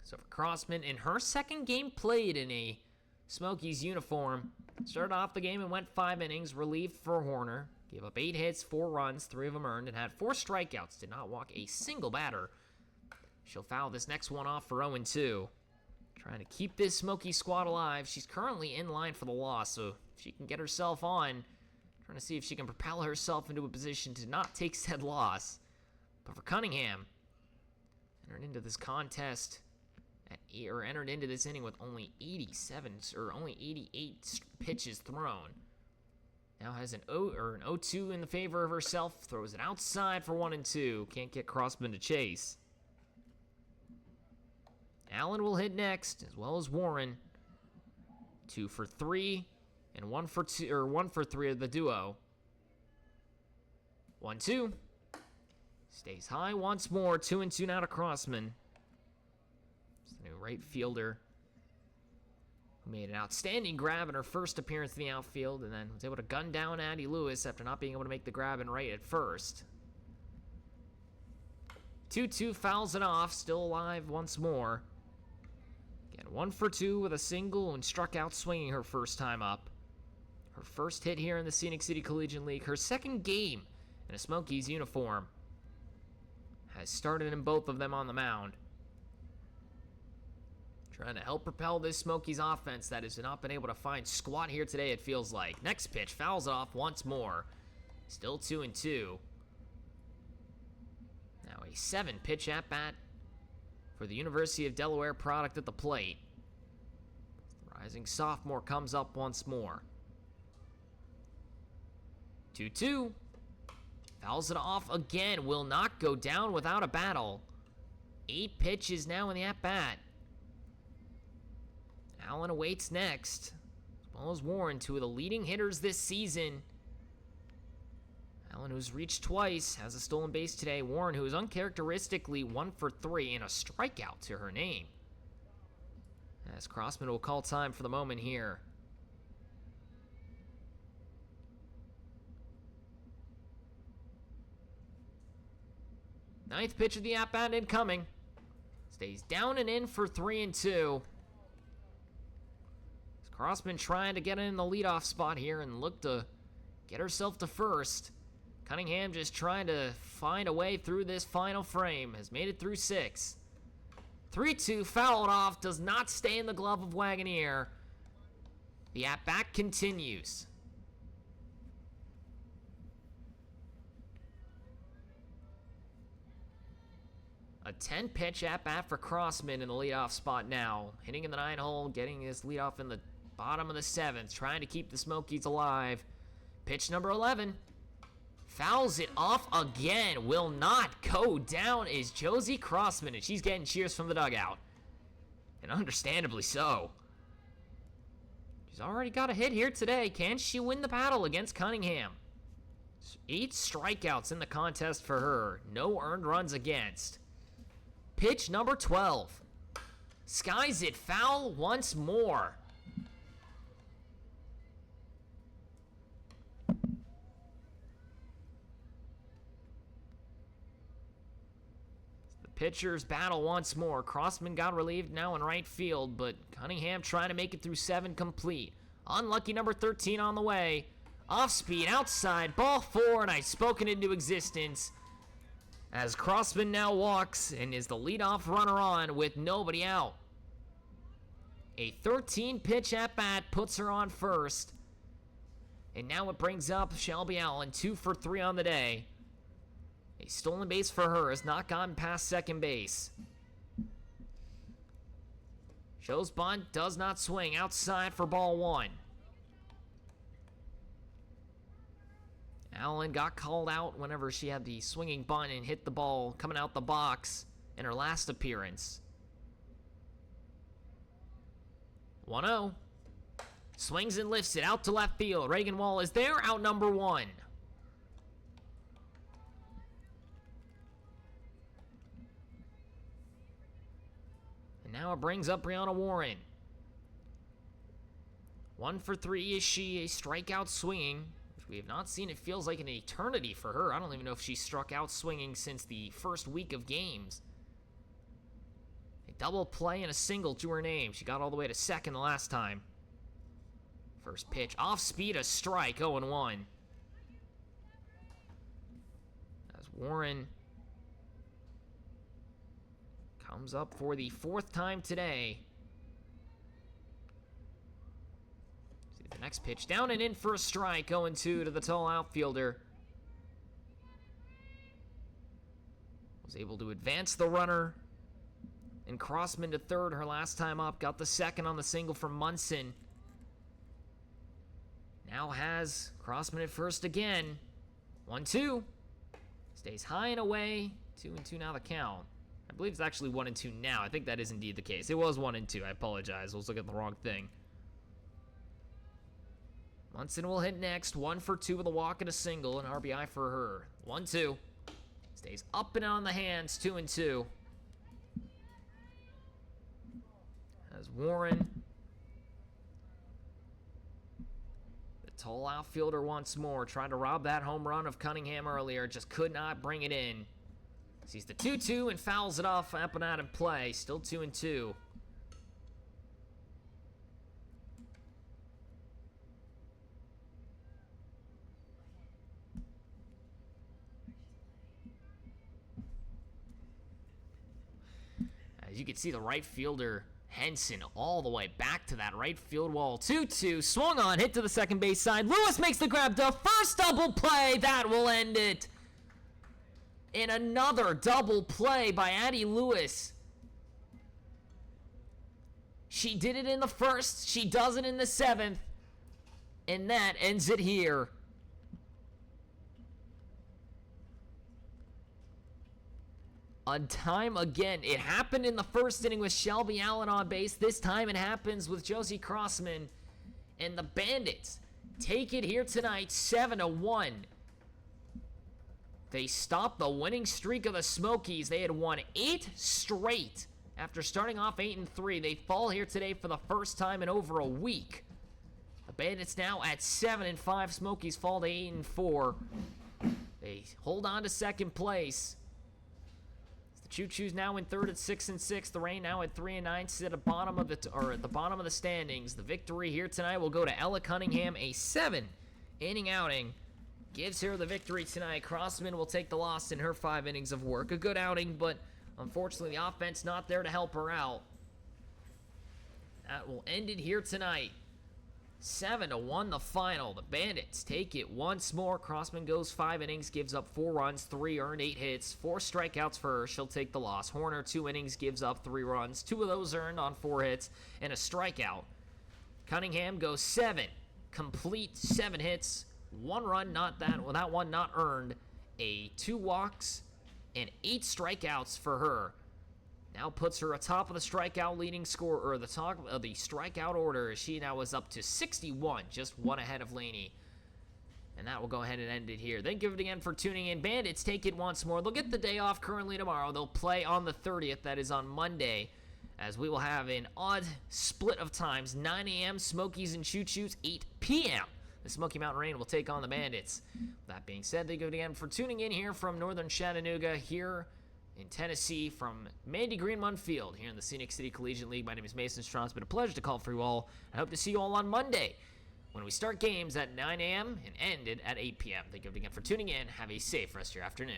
So for Crossman, in her second game played in a Smokies uniform, started off the game and went 5 innings, relieved for Horner. Gave up 8 hits, 4 runs, 3 of them earned, and had 4 strikeouts. Did not walk a single batter. She'll foul this next one off for 0-2. Trying to keep this Smoky squad alive. She's currently in line for the loss, so if she can get herself on, trying to see if she can propel herself into a position to not take said loss. But for Cunningham, entered into this contest entered into this inning with only 88 pitches thrown. Now has an 0-2 in the favor of herself. Throws it outside for 1-2. Can't get Crossman to chase. Allen will hit next, as well as Warren. 2 for 3, and 1 for 3 of the duo. 1-2. Stays high once more. 2-2 now to Crossman. It's the new right fielder who made an outstanding grab in her first appearance in the outfield, and then was able to gun down Addie Lewis after not being able to make the grab in right at first. 2-2 fouls it off, still alive once more. Again, 1 for 2 with a single and struck out swinging her first time up. Her first hit here in the Scenic City Collegiate League, her second game in a Smokies uniform. Has started in both of them on the mound. Trying to help propel this Smokies offense that has not been able to find squat here today, it feels like. Next pitch, fouls it off once more. Still 2-2. Now a 7-pitch at-bat for the University of Delaware product at the plate. The rising sophomore comes up once more. 2-2. Fouls it off again. Will not go down without a battle. 8 pitches now in the at-bat. Allen awaits next, as well as Warren, 2 of the leading hitters this season. Allen, who's reached twice, has a stolen base today. Warren, who is uncharacteristically 1 for 3 and a strikeout to her name. As Crossman will call time for the moment here. Ninth pitch of the at-bat incoming. Stays down and in for 3-2. Crossman trying to get in the leadoff spot here and look to get herself to first. Cunningham just trying to find a way through this final frame. Has made it through 6. 3-2, fouled off, does not stay in the glove of Wagoneer. The at-bat continues. A 10-pitch at-bat for Crossman in the leadoff spot now. Hitting in the 9 hole, getting his leadoff in the bottom of the 7th, trying to keep the Smokies alive. Pitch number 11. Fouls it off again. Will not go down is Josie Crossman, and she's getting cheers from the dugout. And understandably so. She's already got a hit here today. Can she win the battle against Cunningham? 8 strikeouts in the contest for her. No earned runs against. Pitch number 12. Skies it foul once more. Pitchers battle once more. Crossman got relieved now in right field, but Cunningham trying to make it through 7 complete. Unlucky number 13 on the way. Off speed, outside, ball 4, and I've spoken into existence. As Crossman now walks and is the leadoff runner on with nobody out. A 13-pitch at-bat puts her on first. And now it brings up Shelby Allen, 2 for 3 on the day. A stolen base for her has not gotten past second base. Shows bunt, does not swing, outside for ball 1. Allen got called out whenever she had the swinging bunt and hit the ball coming out the box in her last appearance. 1-0. Swings and lifts it out to left field. Reagan Wall is there, out number 1. And now it brings up Brianna Warren. 1 for 3 is she, a strikeout swinging, which we have not seen. It feels like an eternity for her. I don't even know if she struck out swinging since the first week of games. A double play and a single to her name. She got all the way to second the last time. First pitch, off speed, a strike, 0-1. As Warren comes up for the 4th time today. See the next pitch, down and in for a strike, 0-2 to the tall outfielder. Was able to advance the runner. And Crossman to third her last time up, got the second on the single from Munson. Now has Crossman at first again. 1-2. Stays high and away. 2-2 now the count. I believe it's actually 1-2 now. I think that is indeed the case. It was 1-2. I apologize. I was looking at the wrong thing. Munson will hit next. 1 for 2 with a walk and a single. An RBI for her. 1-2. Stays up and on the hands. 2-2. As Warren, the tall outfielder once more, tried to rob that home run of Cunningham earlier. Just could not bring it in. Sees the 2-2 and fouls it off up and out of play. Still 2-2. As you can see, the right fielder, Henson, all the way back to that right field wall. 2-2, swung on, hit to the second base side. Lewis makes the grab, the first double play. That will end it. In another double play by Addie Lewis. She did it in the first, she does it in the 7th, and that ends it here. A time again. It happened in the first inning with Shelby Allen on base. This time it happens with Josie Crossman. And the Bandits take it here tonight, 7-1. They stopped the winning streak of the Smokies. They had won 8 straight after starting off 8-3. They fall here today for the first time in over a week. The Bandits now at 7-5. Smokies fall to 8-4. They hold on to second place. The Choo-Choo's now in third at 6-6. The Rain now at 3-9. Sit at the bottom of the standings. The victory here tonight will go to Ella Cunningham, a 7-inning outing. Gives her the victory tonight. Crossman will take the loss in her 5 innings of work. A good outing, but unfortunately the offense not there to help her out. That will end it here tonight. 7-1 the final. The Bandits take it once more. Crossman goes 5 innings, gives up 4 runs, 3 earned, 8 hits, 4 strikeouts for her. She'll take the loss. Horner, 2 innings, gives up 3 runs, 2 of those earned on 4 hits, and a strikeout. Cunningham goes 7 complete, 7 hits, 1 run, that one not earned, 2 walks, and 8 strikeouts for her. Now puts her atop of the strikeout leading score, or the top of the strikeout order. She now is up to 61, just 1 ahead of Laney. And that will go ahead and end it here. Thank you again for tuning in. Bandits take it once more. They'll get the day off currently tomorrow. They'll play on the 30th. That is on Monday, as we will have an odd split of times. 9 a.m. Smokies and Choo Choos. 8 p.m. the Smoky Mountain Rain will take on the Bandits. That being said, thank you again for tuning in here from Northern Chattanooga, here in Tennessee, from Mandy Greenmont Field here in the Scenic City Collegiate League. My name is Mason Strawn. It's been a pleasure to call for you all. I hope to see you all on Monday, when we start games at 9 a.m. and end it at 8 p.m. Thank you again for tuning in. Have a safe rest of your afternoon.